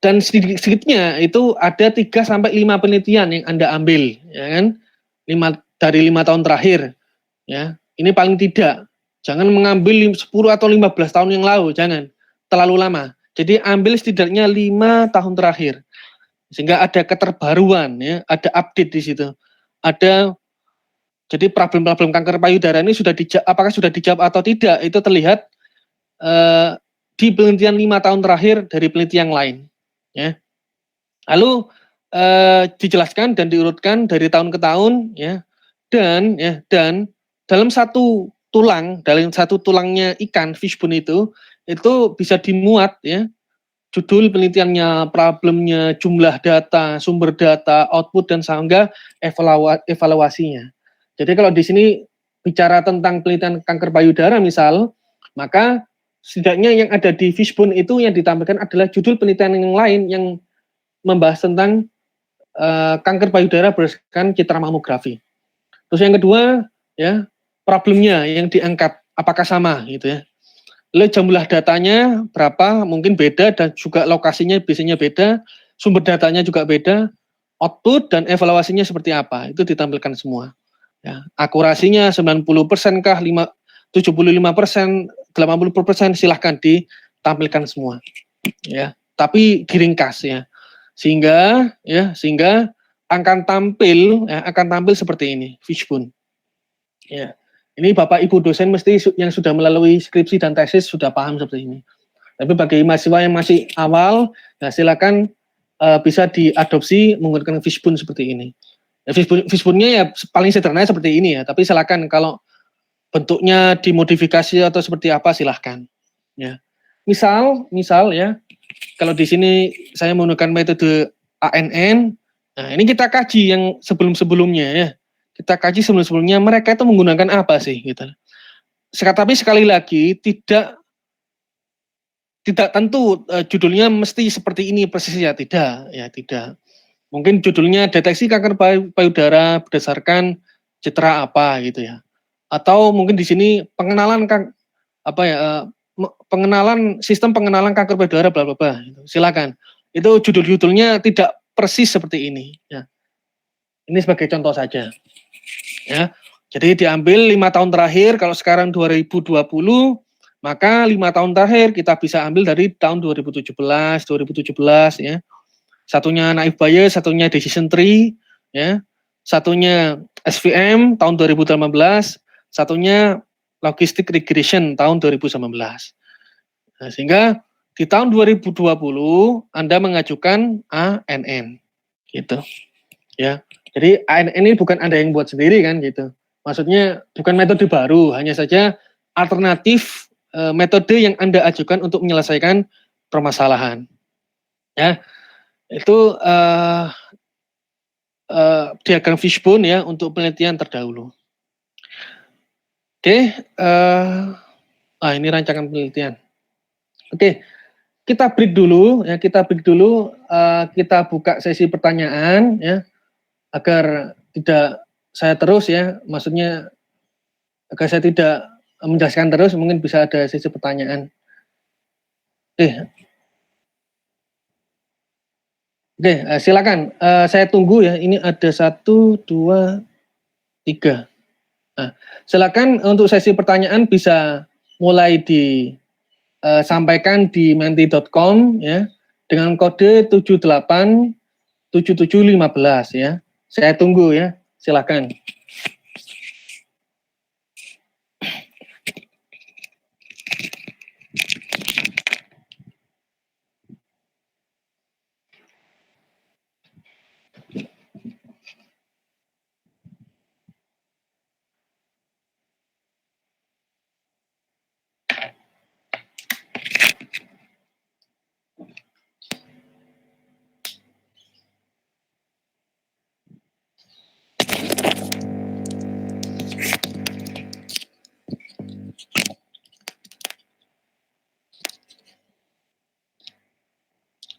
dan sedikitnya itu ada 3 sampai 5 penelitian yang Anda ambil, ya kan? 5 tahun terakhir. Ya, ini paling tidak. Jangan mengambil 10 atau 15 tahun yang lalu, jangan. Terlalu lama. Jadi ambil setidaknya 5 tahun terakhir. Sehingga ada keterbaruan ya, ada update di situ. Jadi problem-problem kanker payudara ini apakah sudah dijawab atau tidak itu terlihat di penelitian 5 tahun terakhir dari penelitian yang lain. Ya. Lalu dijelaskan dan diurutkan dari tahun ke tahun ya. Dan dalam satu tulangnya ikan fishbone itu bisa dimuat ya judul penelitiannya, problemnya, jumlah data, sumber data, output dan sehingga evaluasinya. Jadi kalau di sini bicara tentang penelitian kanker payudara misal, maka setidaknya yang ada di fishbone itu yang ditampilkan adalah judul penelitian yang lain yang membahas tentang kanker payudara berdasarkan citra mamografi. Terus yang kedua ya problemnya yang diangkat apakah sama gitu ya. Lalu jumlah datanya berapa mungkin beda dan juga lokasinya biasanya beda, sumber datanya juga beda, output dan evaluasinya seperti apa itu ditampilkan semua. Ya, akurasinya 90% kah 75%, 80% silahkan ditampilkan semua. Ya, tapi diringkas ya. Sehingga akan tampil seperti ini, fishbone. Ya. Ini Bapak Ibu dosen mesti yang sudah melalui skripsi dan tesis sudah paham seperti ini. Tapi bagi mahasiswa yang masih awal, ya silakan bisa diadopsi menggunakan fishbone seperti ini. Ya, fishbone-nya ya paling sederhana seperti ini ya, tapi silakan kalau bentuknya dimodifikasi atau seperti apa silahkan. Ya. Misal ya, kalau di sini saya menggunakan metode ANN, nah ini kita kaji yang sebelum-sebelumnya ya. Kita kaji sebelum-sebelumnya mereka itu menggunakan apa sih gitu. Tapi sekali lagi tidak tentu judulnya mesti seperti ini persisnya, tidak. Mungkin judulnya deteksi kanker payudara berdasarkan citra apa gitu ya. Atau mungkin di sini pengenalan pengenalan sistem pengenalan kanker payudara bla bla bla. Silakan. Itu judul-judulnya tidak persis seperti ini ya. Ini sebagai contoh saja. Ya. Jadi diambil 5 tahun terakhir, kalau sekarang 2020, maka 5 tahun terakhir kita bisa ambil dari tahun 2017 ya. Satunya Naif Bayes, satunya Decision Tree ya. Satunya SVM tahun 2018, satunya Logistic Regression tahun 2019. Nah, sehingga di tahun 2020 Anda mengajukan ANN gitu ya. Jadi ANN ini bukan Anda yang buat sendiri kan gitu. Maksudnya bukan metode baru, hanya saja alternatif metode yang Anda ajukan untuk menyelesaikan permasalahan. Ya. Itu diagram fishbone ya untuk penelitian terdahulu. Oke, ini rancangan penelitian. Oke, kita break dulu ya, kita buka sesi pertanyaan ya. Agar tidak saya terus ya, maksudnya agar saya tidak menjelaskan terus, mungkin bisa ada sesi pertanyaan. Oke, silakan. Saya tunggu ya. Ini ada 1, 2, 3. Nah, silakan untuk sesi pertanyaan bisa mulai disampaikan di menti.com ya dengan kode 787715 ya. Saya tunggu ya. Silakan.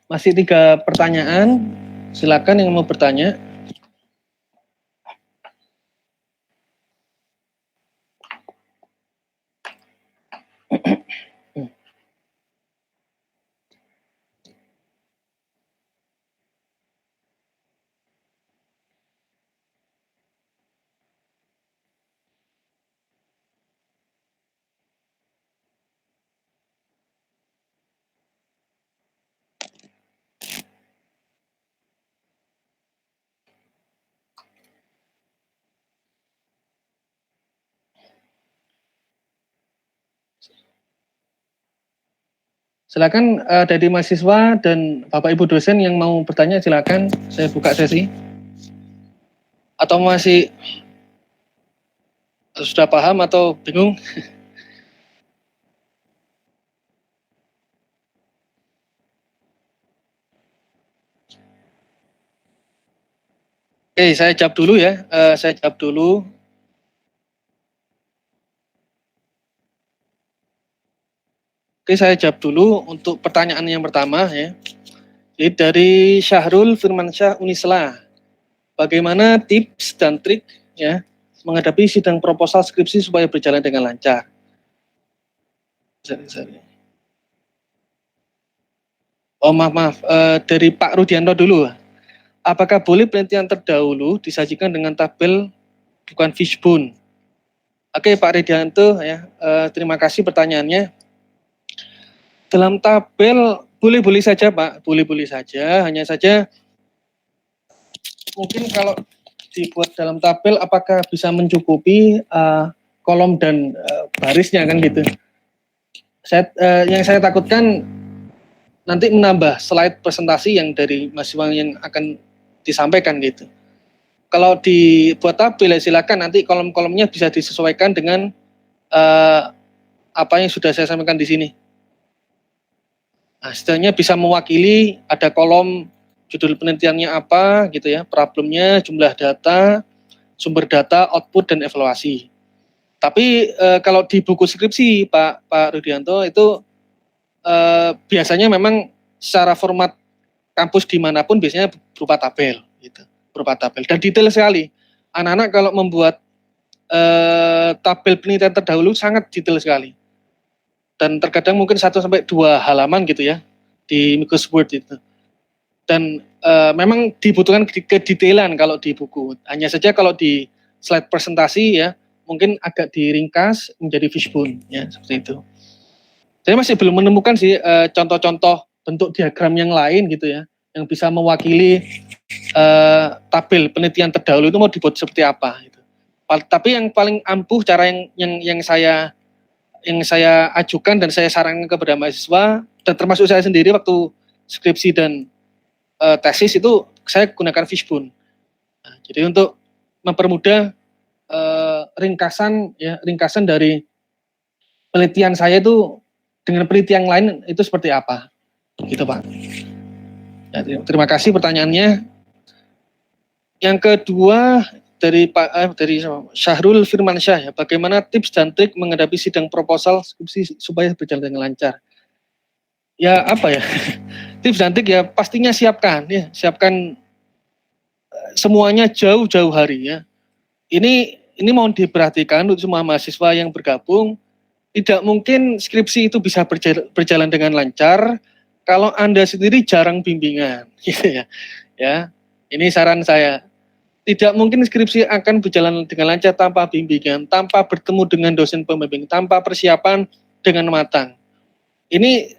Masih 3 pertanyaan. Silakan yang mau bertanya. Silakan dari mahasiswa dan Bapak Ibu dosen yang mau bertanya silakan, saya buka sesi. Atau masih sudah paham atau bingung? Oke, saya jawab dulu ya. Saya jawab dulu. Oke, saya jawab dulu untuk pertanyaan yang pertama ya. Jadi dari Syahrul Firmansyah Unisla, bagaimana tips dan trik ya menghadapi sidang proposal skripsi supaya berjalan dengan lancar? Oh maaf, dari Pak Rudianto dulu. Apakah boleh penelitian terdahulu disajikan dengan tabel bukan fishbone? Oke Pak Rudianto ya, terima kasih pertanyaannya. Dalam tabel boleh-boleh saja Pak, boleh-boleh saja, hanya saja mungkin kalau dibuat dalam tabel apakah bisa mencukupi kolom dan barisnya kan gitu. Yang saya takutkan nanti menambah slide presentasi yang dari mahasiswa yang akan disampaikan gitu. Kalau dibuat tabel ya silakan nanti kolom-kolomnya bisa disesuaikan dengan apa yang sudah saya sampaikan di sini. Nah, setidaknya bisa mewakili ada kolom judul penelitiannya apa gitu ya, problemnya, jumlah data, sumber data, output dan evaluasi. Tapi kalau di buku skripsi Pak Rudianto itu biasanya memang secara format kampus dimanapun biasanya berupa tabel gitu, berupa tabel dan detail sekali. Anak-anak kalau membuat tabel penelitian terdahulu sangat detail sekali. dan terkadang mungkin 1 sampai 2 halaman gitu ya di Microsoft Word itu. Dan memang dibutuhkan kedetailan kalau di buku. Hanya saja kalau di slide presentasi ya mungkin agak diringkas menjadi fishbone ya seperti itu. Saya masih belum menemukan sih contoh-contoh bentuk diagram yang lain gitu ya yang bisa mewakili tabel penelitian terdahulu itu mau dibuat seperti apa gitu. Tapi yang paling ampuh cara yang saya ajukan dan saya sarankan kepada mahasiswa dan termasuk saya sendiri waktu skripsi dan tesis itu saya gunakan fishbone. Nah, jadi untuk mempermudah ringkasan dari penelitian saya itu dengan penelitian lain itu seperti apa, gitu Pak. Ya, terima kasih pertanyaannya. Yang kedua dari Syahrul Firmansyah ya, bagaimana tips dan trik menghadapi sidang proposal skripsi supaya berjalan dengan lancar? Ya apa ya, tips dan trik ya pastinya siapkan semuanya jauh-jauh hari ya. Ini mau diperhatikan untuk semua mahasiswa yang bergabung, tidak mungkin skripsi itu bisa berjalan dengan lancar kalau Anda sendiri jarang bimbingan, gitu ya. Ya, ini saran saya. Tidak mungkin skripsi akan berjalan dengan lancar tanpa bimbingan, tanpa bertemu dengan dosen pembimbing, tanpa persiapan dengan matang. Ini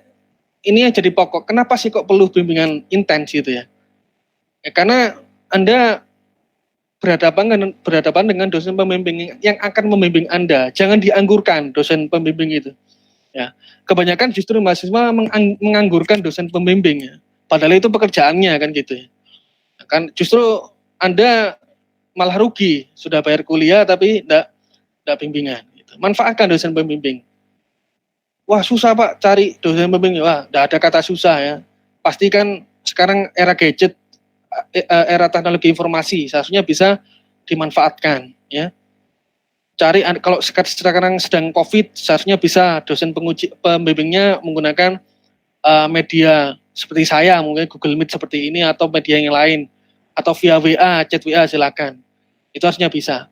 yang jadi pokok. Kenapa sih kok perlu bimbingan intens gitu ya? Ya karena Anda berhadapan dengan dosen pembimbing yang akan membimbing Anda. Jangan dianggurkan dosen pembimbing itu. Ya, kebanyakan justru mahasiswa menganggurkan dosen pembimbing ya. Padahal itu pekerjaannya kan gitu ya. Kan justru Anda malah rugi, sudah bayar kuliah tapi enggak bimbingan gitu. Manfaatkan dosen pembimbing. Wah, susah Pak cari dosen pembimbing. Wah, enggak ada kata susah ya. Pasti kan sekarang era gadget, era teknologi informasi, seharusnya bisa dimanfaatkan ya. Cari kalau sekarang sedang Covid, seharusnya bisa dosen pembimbingnya menggunakan media seperti saya, mungkin Google Meet seperti ini atau media yang lain atau via WA, chat WA silakan. Itu harusnya bisa.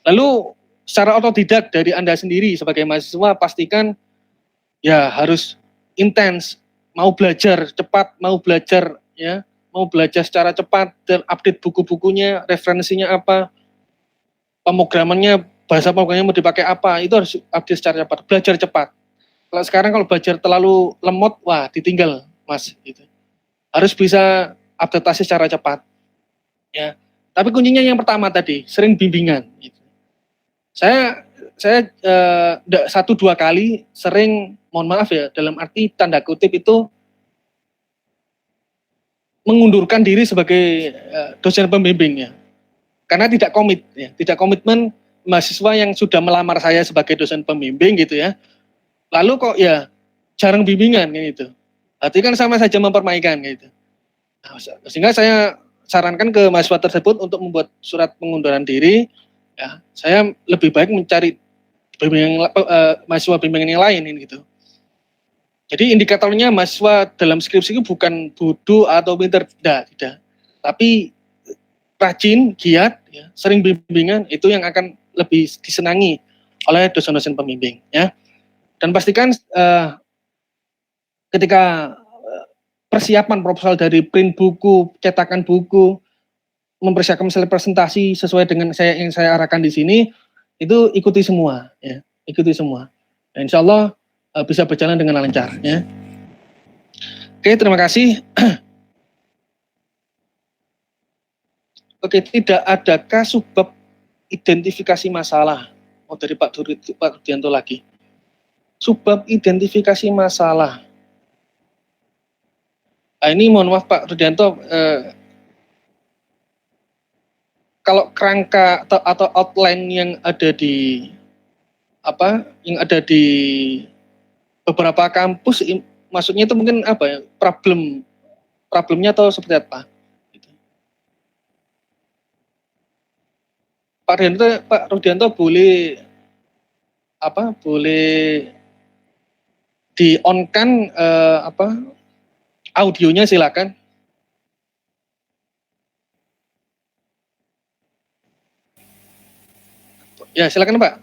Lalu secara otodidak dari Anda sendiri sebagai mahasiswa pastikan ya harus intens, mau belajar cepat, mau belajar secara cepat dan update buku-bukunya, referensinya apa, pemrogramannya, bahasa pemrogramannya mau dipakai apa, itu harus update secara cepat, belajar cepat. Kalau sekarang kalau belajar terlalu lemot, wah ditinggal Mas gitu. Harus bisa adaptasi secara cepat. Ya. Tapi kuncinya yang pertama tadi, sering bimbingan gitu. Saya 1-2 kali sering, mohon maaf ya, dalam arti tanda kutip itu mengundurkan diri sebagai dosen pembimbing ya. Karena tidak komitmen mahasiswa yang sudah melamar saya sebagai dosen pembimbing gitu ya. Lalu kok ya jarang bimbingan gitu. Berarti kan sama saja mempermainkan gitu. Nah, sehingga saya sarankan ke mahasiswa tersebut untuk membuat surat pengunduran diri. Ya, saya lebih baik mencari mahasiswa bimbingan yang lain gitu. Jadi indikatornya mahasiswa dalam skripsi itu bukan bodoh atau pintar, tidak. Tapi rajin, giat, ya, sering bimbingan itu yang akan lebih disenangi oleh dosen-dosen pembimbing. Ya. Dan pastikan ketika persiapan proposal dari print buku, cetakan buku, mempersiapkan misalnya presentasi sesuai dengan yang saya arahkan di sini, itu ikuti semua, ya, ikuti semua. Dan insya Allah bisa berjalan dengan lancar, ya. Oke, terima kasih. Oke, tidak adakah subbab identifikasi masalah? Oh, dari Pak Rudianto lagi. Subbab identifikasi masalah. Nah, ini mohon maaf Pak Rudianto, kalau kerangka atau outline yang ada di beberapa kampus, maksudnya itu mungkin apa ya, problemnya atau seperti apa? Pak Rudianto boleh di on kan audionya silakan. Ya silakan Pak.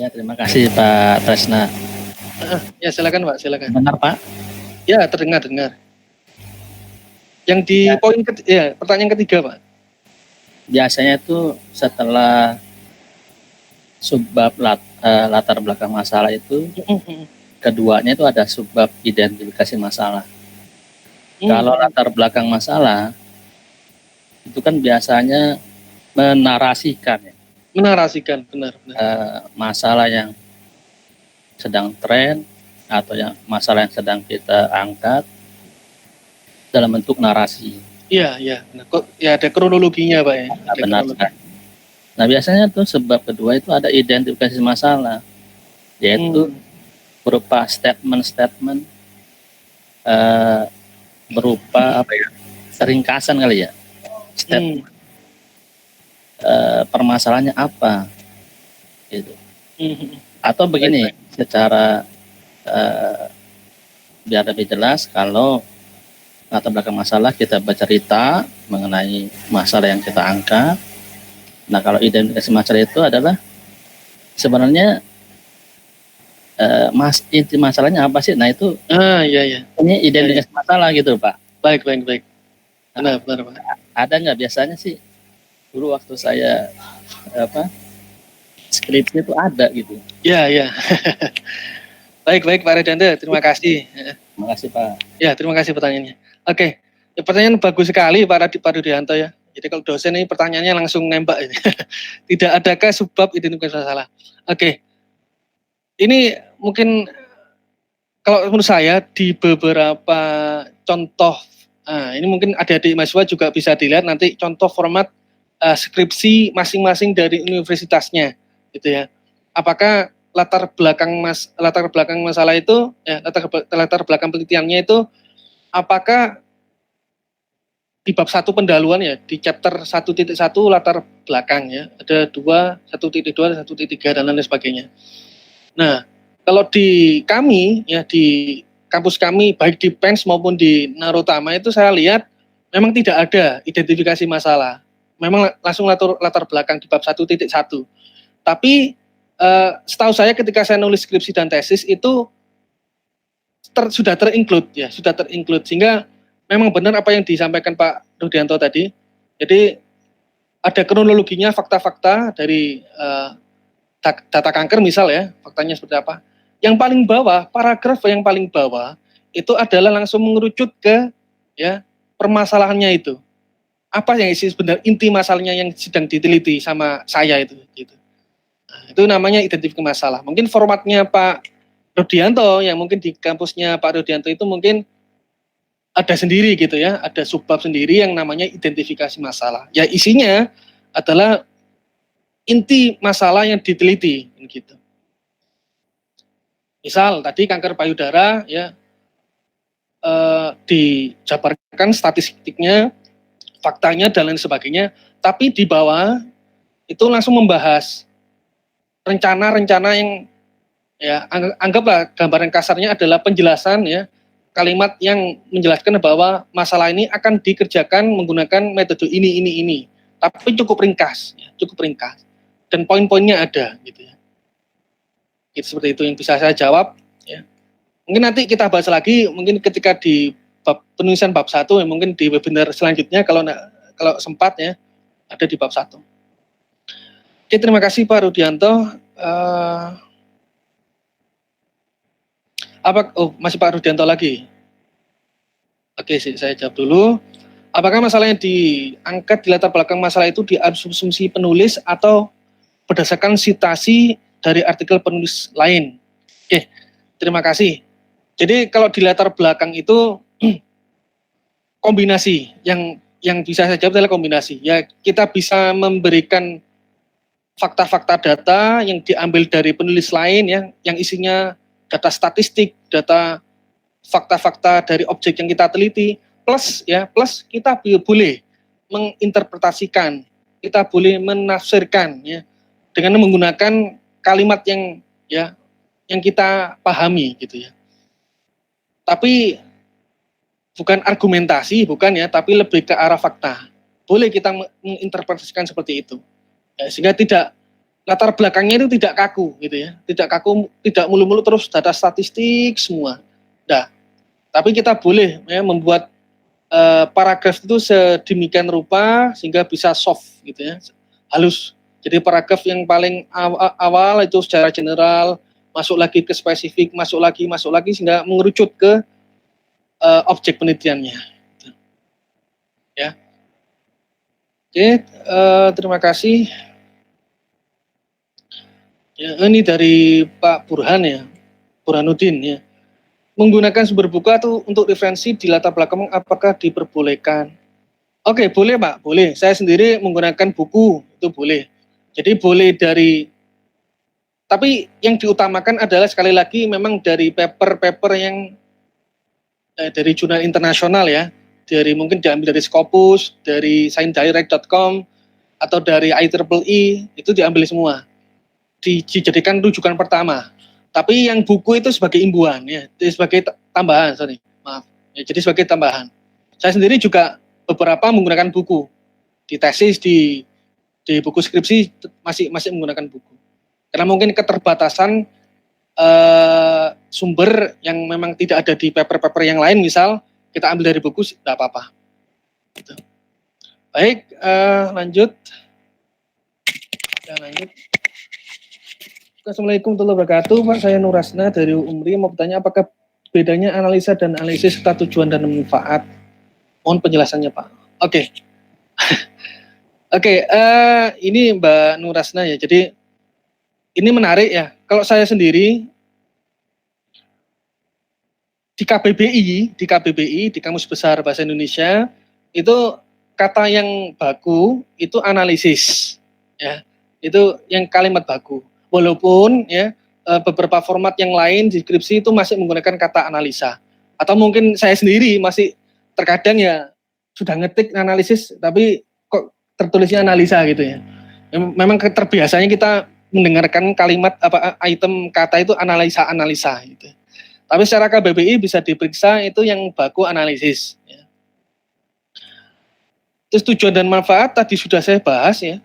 Ya, terima kasih Pak Tresna. Ya silakan Pak, silakan. Dengar Pak? Ya terdengar. Yang di Ya. poin pertanyaan ketiga Pak. Biasanya itu setelah subbab latar belakang masalah itu, keduanya itu ada subbab identifikasi masalah. Kalau latar belakang masalah itu kan biasanya menarasikan ya. Menarasikan, benar. Masalah yang sedang tren atau yang masalah yang sedang kita angkat dalam bentuk narasi. Iya, benar. Kok ya ada kronologinya Pak ya. Ada Benar sekali. Nah biasanya tuh sebab kedua itu ada identifikasi masalah, yaitu berupa statement berupa apa ya, ringkasan kali ya, statement permasalahannya apa, gitu. Atau begini, secara biar lebih jelas, kalau latar belakang masalah kita bercerita mengenai masalah yang kita angkat. Nah kalau identifikasi masalah itu adalah sebenarnya inti masalahnya apa sih? Nah itu iya. Ini identifikasi masalah gitu Pak. Baik. Benar Pak. Ada nggak biasanya sih dulu waktu saya skripsi itu ada gitu. Ya. Baik Pak Redante, terima kasih. Terima kasih Pak. Ya, terima kasih pertanyaannya. Oke, pertanyaan bagus sekali Pak Rudianto ya. Jadi kalau dosen ini pertanyaannya langsung nembak ini. Tidak adakah subbab identifikasi masalah? Oke. Ini mungkin kalau menurut saya di beberapa contoh, ini mungkin adik-adik mahasiswa juga bisa dilihat nanti contoh format skripsi masing-masing dari universitasnya, gitu ya. Apakah latar belakang masalah itu, ya, latar belakang penelitiannya itu, apakah di bab 1 pendahuluan ya, di chapter 1.1 latar belakang ya, ada 1.2, 1.3 dan lain sebagainya. Nah, kalau di kami ya, di kampus kami baik di PENS maupun di Narotama itu saya lihat memang tidak ada identifikasi masalah. Memang langsung latar belakang di bab 1.1. Tapi setahu saya ketika saya nulis skripsi dan tesis itu sudah terinclude ya, sehingga memang benar apa yang disampaikan Pak Rudianto tadi. Jadi ada kronologinya, fakta-fakta dari data kanker misal ya, faktanya seperti apa. Yang paling bawah, paragraf yang paling bawah itu adalah langsung mengerucut ke ya permasalahannya itu. Apa yang sebenarnya inti masalahnya yang sedang diteliti sama saya itu gitu. Nah, itu namanya identifikasi masalah. Mungkin formatnya Pak Rudianto yang mungkin di kampusnya Pak Rudianto itu mungkin ada sendiri gitu ya, ada subbab sendiri yang namanya identifikasi masalah. Ya isinya adalah inti masalah yang diteliti gitu. Misal tadi kanker payudara ya dijabarkan statistiknya, faktanya dan lain sebagainya, tapi di bawah itu langsung membahas rencana-rencana yang ya anggaplah gambaran kasarnya adalah penjelasan ya, kalimat yang menjelaskan bahwa masalah ini akan dikerjakan menggunakan metode ini, tapi cukup ringkas dan poin-poinnya ada gitu ya. Gitu, seperti itu yang bisa saya jawab ya. Mungkin nanti kita bahas lagi mungkin ketika di penulisan bab 1 ya, mungkin di webinar selanjutnya kalau sempat ya, ada di bab 1. Oke, terima kasih Pak Rudianto. Masih Pak Rudianto lagi? Oke, saya jawab dulu. Apakah masalah yang diangkat di latar belakang masalah itu diasumsi penulis atau berdasarkan citasi dari artikel penulis lain? Oke, terima kasih. Jadi kalau di latar belakang itu kombinasi yang bisa saya jawab adalah kombinasi. Ya, kita bisa memberikan fakta-fakta data yang diambil dari penulis lain ya, yang isinya data statistik, data fakta-fakta dari objek yang kita teliti, plus kita boleh menginterpretasikan, kita boleh menafsirkan ya dengan menggunakan kalimat yang kita pahami gitu ya. Tapi bukan argumentasi, bukan ya, tapi lebih ke arah fakta. Boleh kita menginterpretasikan seperti itu. Ya, sehingga tidak latar belakangnya itu tidak kaku gitu ya, tidak kaku, tidak mulu-mulu terus data statistik semua. Nah, tapi kita boleh ya membuat paragraf itu sedemikian rupa sehingga bisa soft gitu ya, halus. Jadi paragraf yang paling awal itu secara general, masuk lagi ke spesifik, masuk lagi sehingga mengerucut ke objek penelitiannya. Ya, oke, terima kasih. Ya, ini dari Pak Burhan ya, Burhanuddin ya. Menggunakan sumber buku atau untuk referensi di latar belakang apakah diperbolehkan? Oke, boleh Pak, boleh. Saya sendiri menggunakan buku, itu boleh. Jadi boleh dari, tapi yang diutamakan adalah sekali lagi memang dari paper-paper yang dari jurnal internasional ya. Dari mungkin diambil dari Scopus, dari sciencedirect.com, atau dari IEEE, itu diambil semua. Dijadikan rujukan pertama. Tapi yang buku itu sebagai imbuhan ya, sebagai tambahan, sorry, maaf. Ya, jadi sebagai tambahan. Saya sendiri juga beberapa menggunakan buku di tesis, di buku skripsi masih menggunakan buku. Karena mungkin keterbatasan sumber yang memang tidak ada di paper-paper yang lain, misal kita ambil dari buku, tidak apa-apa. Gitu. Baik, lanjut. Lanjut. Assalamualaikum warahmatullahi wabarakatuh. Pak, saya Nurasna dari Umri mau bertanya apakah bedanya analisa dan analisis serta tujuan dan manfaat? Mohon penjelasannya, Pak. Oke. Oke, ini Mbak Nurasna ya. Jadi ini menarik ya. Kalau saya sendiri di KBBI, di Kamus Besar Bahasa Indonesia, itu kata yang baku itu analisis. Ya. Itu yang kalimat baku. Walaupun ya beberapa format yang lain di skripsi itu masih menggunakan kata analisa. Atau mungkin saya sendiri masih terkadang ya sudah ngetik analisis tapi kok tertulisnya analisa gitu ya. Memang terbiasanya kita mendengarkan kalimat item kata itu analisa gitu. Tapi secara KBBI bisa diperiksa itu yang baku analisis ya. Terus tujuan dan manfaat tadi sudah saya bahas ya,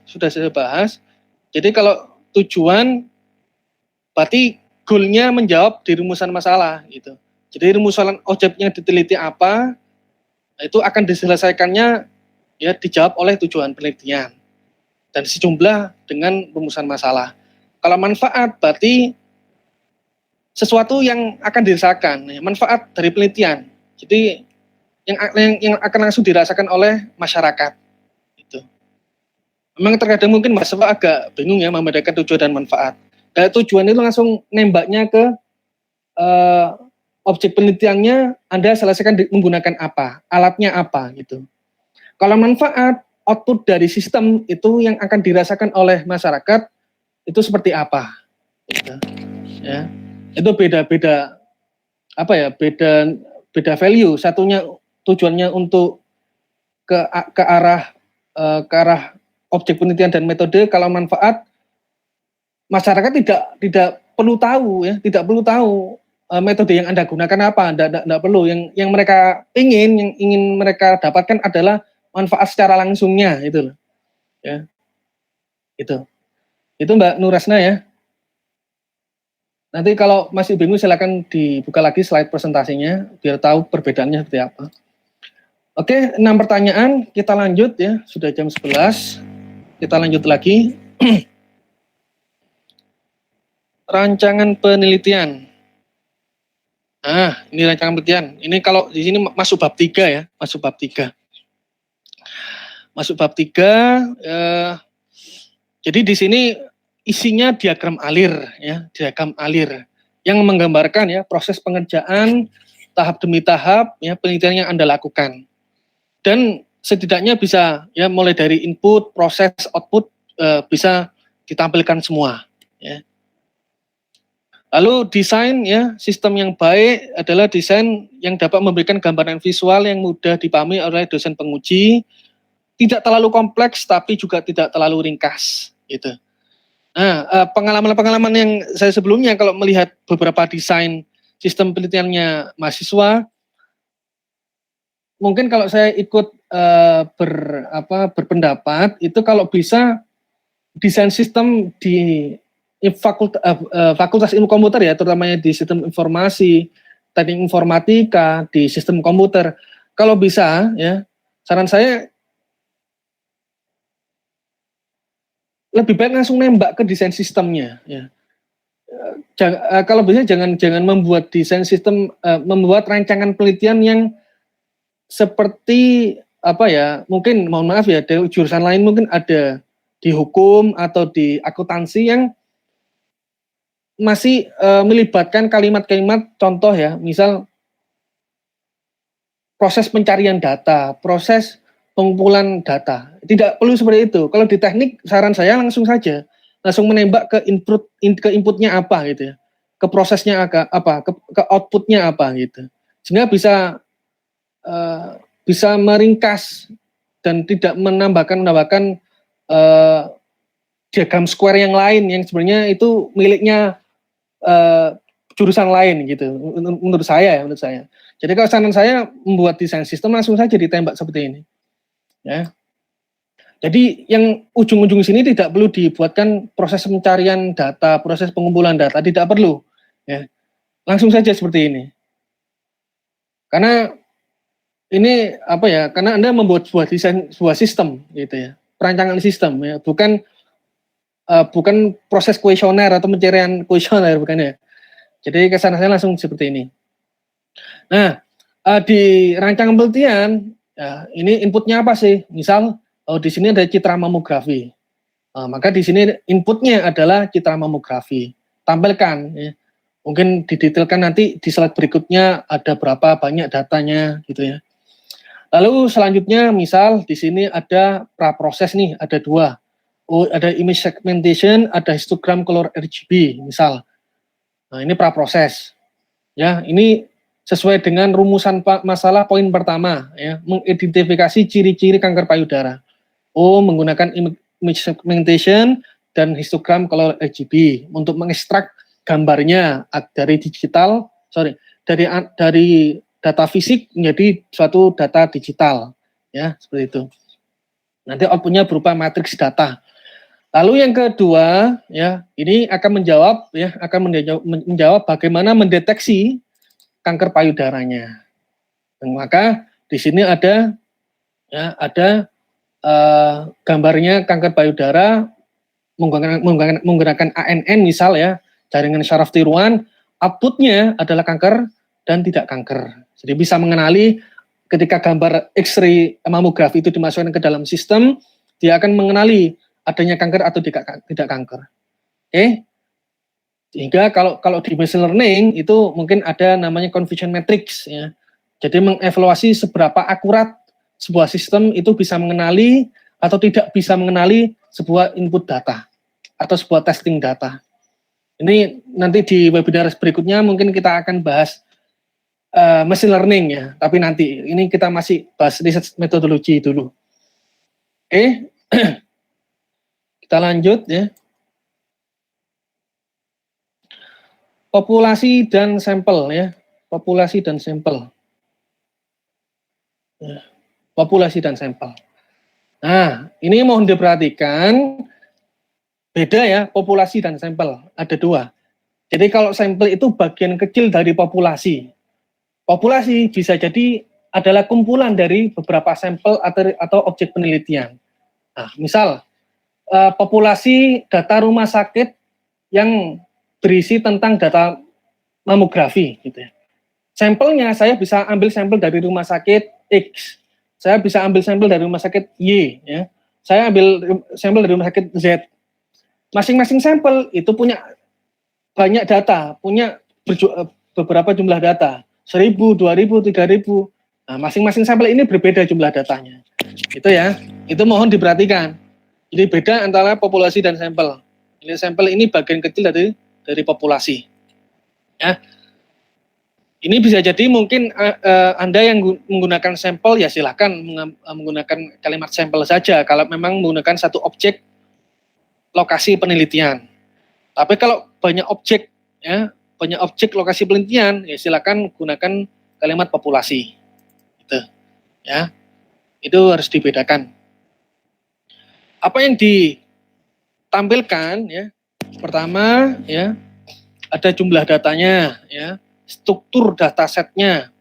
Jadi kalau tujuan berarti goalnya menjawab di rumusan masalah gitu. Jadi rumusan objek yang diteliti apa itu akan diselesaikannya ya dijawab oleh tujuan penelitian dan sejumlah dengan rumusan masalah. Kalau manfaat berarti sesuatu yang akan dirasakan, ya, manfaat dari penelitian. Jadi yang akan langsung dirasakan oleh masyarakat. Gitu. Memang terkadang mungkin mahasiswa agak bingung ya membedakan tujuan dan manfaat. Tujuan itu langsung nembaknya ke objek penelitiannya Anda selesaikan menggunakan apa, alatnya apa gitu. Kalau manfaat, output dari sistem itu yang akan dirasakan oleh masyarakat itu seperti apa, gitu. Ya, itu beda value. Satunya tujuannya untuk ke arah objek penelitian dan metode. Kalau manfaat, masyarakat tidak perlu tahu ya, metode yang Anda gunakan apa, tidak perlu. Yang mereka ingin mereka dapatkan adalah manfaat secara langsungnya itu loh. Ya. Itu Mbak Nurasna ya. Nanti kalau masih bingung silakan dibuka lagi slide presentasinya biar tahu perbedaannya seperti apa. Oke, 6 pertanyaan, kita lanjut ya, sudah jam 11. Kita lanjut lagi. Rancangan penelitian. Nah, ini rancangan penelitian. Ini kalau di sini masuk bab 3 ya, masuk bab 3. Jadi di sini isinya diagram alir ya, yang menggambarkan ya proses pengerjaan tahap demi tahap ya penelitian yang Anda lakukan. Dan setidaknya bisa ya mulai dari input, proses, output bisa ditampilkan semua ya. Lalu desain ya, sistem yang baik adalah desain yang dapat memberikan gambaran visual yang mudah dipahami oleh dosen penguji, tidak terlalu kompleks tapi juga tidak terlalu ringkas gitu. Nah, pengalaman-pengalaman yang saya sebelumnya kalau melihat beberapa desain sistem penelitiannya mahasiswa, mungkin kalau saya ikut berpendapat itu kalau bisa desain sistem di fakultas ilmu komputer ya, terutamanya di sistem informasi, teknik informatika, di sistem komputer. Kalau bisa ya, saran saya lebih baik langsung nembak ke desain sistemnya ya. Kalau bisa jangan membuat desain sistem, membuat rancangan penelitian yang seperti apa ya, mungkin mohon maaf ya, dari jurusan lain mungkin ada di hukum atau di akuntansi yang masih melibatkan kalimat-kalimat contoh ya, misal proses pencarian data, proses pengumpulan data. Tidak perlu seperti itu. Kalau di teknik, saran saya langsung saja, langsung menembak ke inputnya apa gitu ya, ke prosesnya apa, ke outputnya apa gitu, sehingga bisa meringkas dan tidak menambahkan diagram square yang lain yang sebenarnya itu miliknya jurusan lain gitu. Menurut saya. Jadi kalau saran saya membuat desain sistem langsung saja ditembak seperti ini. Ya. Jadi yang ujung-ujung sini tidak perlu dibuatkan proses pencarian data, proses pengumpulan data, tidak perlu. Ya. Langsung saja seperti ini. Karena ini apa ya? Karena Anda membuat sebuah sistem gitu ya. Perancangan sistem ya, bukan proses kuesioner atau pencarian kuesioner, bukan ya. Jadi kesana saya langsung seperti ini. Nah, di rancangan penelitian, ya, ini inputnya apa sih? Misal, di sini ada citra mamografi. Maka di sini inputnya adalah citra mamografi. Tampilkan, ya. Mungkin didetailkan nanti di slide berikutnya ada berapa banyak datanya, gitu ya. Lalu selanjutnya, misal di sini ada praproses nih, ada dua. Ada image segmentation, ada histogram color RGB, misal. Nah, ini praproses. Ya, ini sesuai dengan rumusan masalah poin pertama ya, mengidentifikasi ciri-ciri kanker payudara. Menggunakan image segmentation dan histogram color RGB untuk mengekstrak gambarnya dari dari data fisik menjadi suatu data digital ya, seperti itu. Nanti outputnya berupa matriks data. Lalu yang kedua ya, ini akan menjawab bagaimana mendeteksi kanker payudaranya. Dan maka di sini ada gambarnya kanker payudara menggunakan ANN misal ya, jaringan syaraf tiruan, outputnya adalah kanker dan tidak kanker. Jadi bisa mengenali ketika gambar X-ray mamografi itu dimasukkan ke dalam sistem, dia akan mengenali adanya kanker atau tidak kanker. Oke. Sehingga kalau di machine learning itu mungkin ada namanya confusion matrix ya. Jadi mengevaluasi seberapa akurat sebuah sistem itu bisa mengenali atau tidak bisa mengenali sebuah input data atau sebuah testing data. Ini nanti di webinar berikutnya mungkin kita akan bahas machine learning ya. Tapi nanti ini kita masih bahas research metodologi dulu. Oke. Kita lanjut ya. Populasi dan sampel ya. Populasi dan sampel. Ya. Populasi dan sampel. Nah, ini mohon diperhatikan beda ya populasi dan sampel. Ada dua. Jadi kalau sampel itu bagian kecil dari populasi. Populasi bisa jadi adalah kumpulan dari beberapa sampel atau objek penelitian. Nah, misal populasi data rumah sakit yang berisi tentang data mamografi gitu ya. Sampelnya saya bisa ambil sampel dari rumah sakit X, saya bisa ambil sampel dari rumah sakit Y ya. Saya ambil sampel dari rumah sakit Z. Masing-masing sampel itu punya banyak data, punya beberapa jumlah data, 1.000, 2.000, 3.000. Nah, masing-masing sampel ini berbeda jumlah datanya. Itu ya, itu mohon diperhatikan. Jadi beda antara populasi dan sampel. Ini sampel ini bagian kecil dari populasi. Ya. Ini bisa jadi mungkin Anda yang menggunakan sampel ya silahkan menggunakan kalimat sampel saja kalau memang menggunakan satu objek lokasi penelitian. Tapi kalau banyak objek ya, banyak objek lokasi penelitian ya silakan gunakan kalimat populasi. Gitu. Ya. Itu harus dibedakan. Apa yang tampilkan ya. Pertama ya, ada jumlah datanya ya, struktur datasetnya.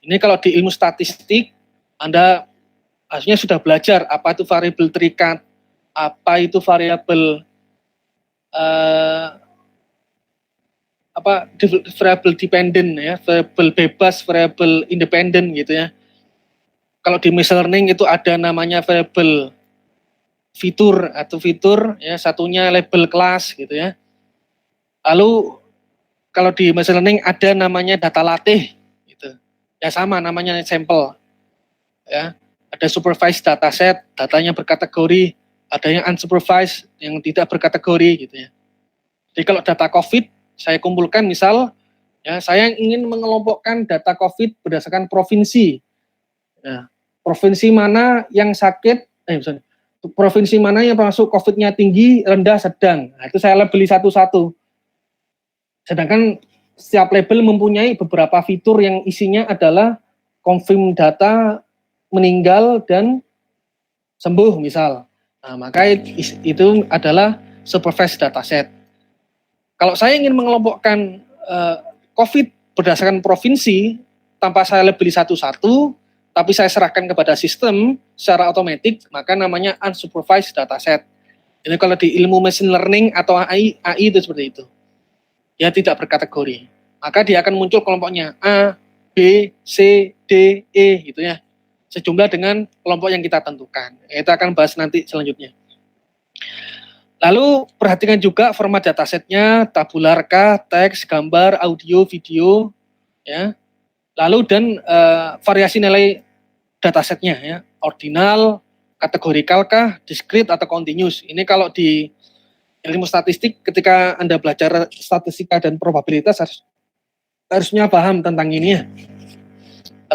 Ini kalau di ilmu statistik Anda harusnya sudah belajar apa itu variabel terikat, apa itu variabel variabel dependent ya, variabel bebas, variabel independen gitu ya. Kalau di machine learning itu ada namanya variabel fitur atau fitur ya, satunya label kelas gitu ya. Lalu kalau di machine learning ada namanya data latih gitu. Ya sama namanya sampel. Ya. Ada supervised dataset, datanya berkategori, ada yang unsupervised yang tidak berkategori gitu ya. Jadi kalau data COVID saya kumpulkan misal ya, saya ingin mengelompokkan data COVID berdasarkan provinsi. Nah, provinsi mana yang sakit, misalnya, provinsi mana yang masuk COVID-nya tinggi, rendah, sedang. Nah, itu saya labeli satu-satu. Sedangkan setiap label mempunyai beberapa fitur yang isinya adalah confirm data, meninggal, dan sembuh misal. Nah, maka itu adalah supervised dataset. Kalau saya ingin mengelompokkan COVID berdasarkan provinsi, tanpa saya labeli satu-satu, tapi saya serahkan kepada sistem secara otomatis, maka namanya unsupervised dataset. Ini kalau di ilmu machine learning atau AI itu seperti itu. Ya tidak berkategori. Maka dia akan muncul kelompoknya A, B, C, D, E gitu ya. Sejumlah dengan kelompok yang kita tentukan. Kita akan bahas nanti selanjutnya. Lalu perhatikan juga format datasetnya, tabular kah, teks, gambar, audio, video, ya. Lalu dan variasi nilai datasetnya ya, ordinal, kategorikal kah, discrete atau continuous. Ini kalau di ilmu statistik ketika Anda belajar statistika dan probabilitas harusnya paham tentang ini ya.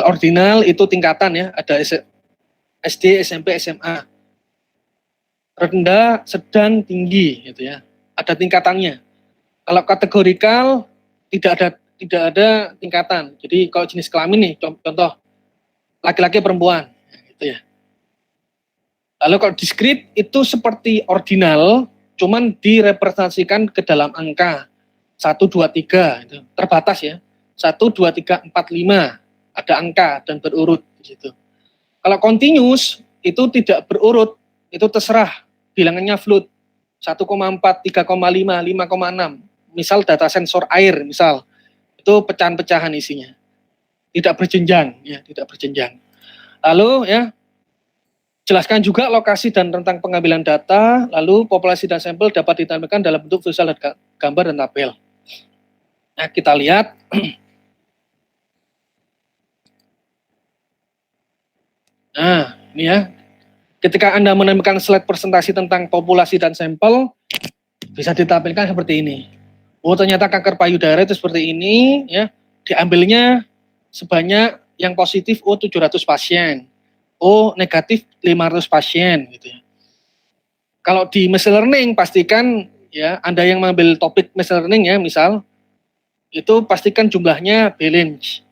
Ordinal itu tingkatan ya, ada SD, SMP, SMA. Rendah, sedang, tinggi gitu ya. Ada tingkatannya. Kalau kategorikal tidak ada tingkatan. Jadi kalau jenis kelamin nih, contoh laki-laki perempuan gitu ya. Lalu kalau discrete itu seperti ordinal, cuman direpresentasikan ke dalam angka 1, 2, 3 itu terbatas ya. 1, 2, 3, 4, 5 ada angka dan berurut gitu. Kalau continuous itu tidak berurut, itu terserah bilangannya float 1,4, 3,5, 5,6. Misal data sensor air misal itu pecahan-pecahan isinya. Tidak berjenjang ya, tidak berjenjang. Lalu ya jelaskan juga lokasi dan rentang pengambilan data, lalu populasi dan sampel dapat ditampilkan dalam bentuk visual dan gambar dan tabel. Nah, kita lihat nah, ini ya. Ketika Anda menemukan slide presentasi tentang populasi dan sampel, bisa ditampilkan seperti ini. Oh, ternyata kanker payudara itu seperti ini, ya. Diambilnya sebanyak yang positif 700 pasien. Negatif 500 pasien gitu ya. Kalau di machine learning pastikan ya Anda yang mengambil topik machine learning ya, misal itu pastikan jumlahnya balance.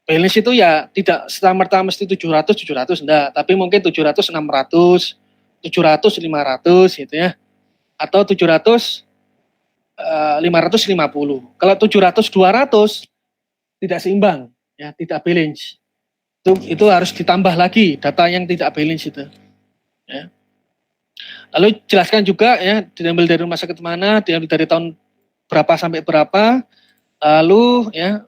Balance itu ya tidak serta-merta mesti 700 enggak, tapi mungkin 700 600, 700 500 gitu ya. Atau 700 550. Kalau 700 200 tidak seimbang ya, tidak balance. Itu harus ditambah lagi data yang tidak balance itu. Ya. Lalu jelaskan juga ya, diambil dari rumah sakit mana, diambil dari tahun berapa sampai berapa. Lalu ya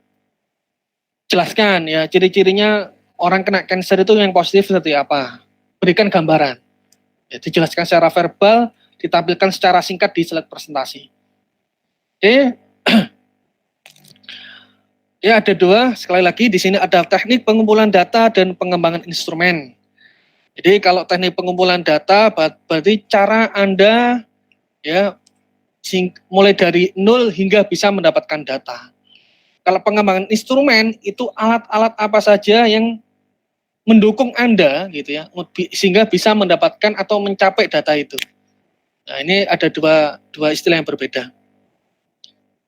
jelaskan ya ciri-cirinya orang kena kanker itu yang positif seperti apa. Berikan gambaran. Ya, dijelaskan secara verbal, ditampilkan secara singkat di slide presentasi. Oke. Ya ada dua, sekali lagi di sini ada teknik pengumpulan data dan pengembangan instrumen. Jadi kalau teknik pengumpulan data berarti cara Anda ya mulai dari nol hingga bisa mendapatkan data. Kalau pengembangan instrumen itu alat-alat apa saja yang mendukung Anda gitu ya, sehingga bisa mendapatkan atau mencapai data itu. Nah ini ada dua istilah yang berbeda.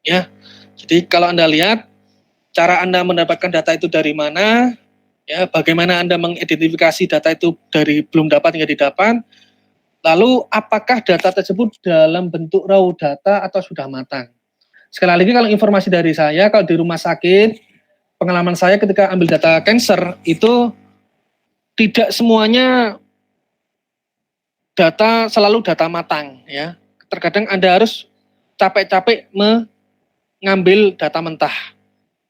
Ya, jadi kalau Anda lihat cara Anda mendapatkan data itu dari mana, ya bagaimana Anda mengidentifikasi data itu dari belum dapat hingga didapat, Lalu apakah data tersebut dalam bentuk raw data atau sudah matang? Sekali lagi kalau informasi dari saya, kalau di rumah sakit, pengalaman saya ketika ambil data cancer itu tidak semuanya data selalu data matang ya. Terkadang Anda harus capek-capek mengambil data mentah,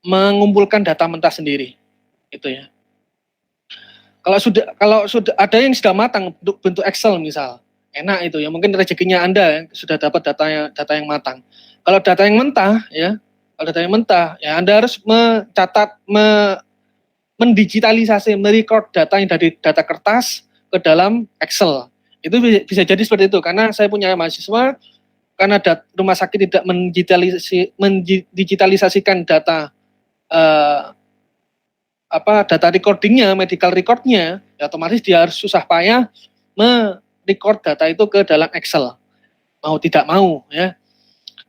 mengumpulkan data mentah sendiri. Itu ya. Kalau sudah ada yang sudah matang bentuk Excel misal, enak itu ya. Mungkin rezekinya Anda ya, sudah dapat data yang matang. Kalau data yang mentah ya, kalau data yang mentah ya Anda harus mencatat, mendigitalisasi, merecord data yang dari data kertas ke dalam Excel. Itu bisa jadi seperti itu karena saya punya mahasiswa karena rumah sakit tidak mendigitalisasikan data data recordingnya, medical recordnya, ya otomatis dia harus susah payah merecord data itu ke dalam Excel, mau tidak mau ya.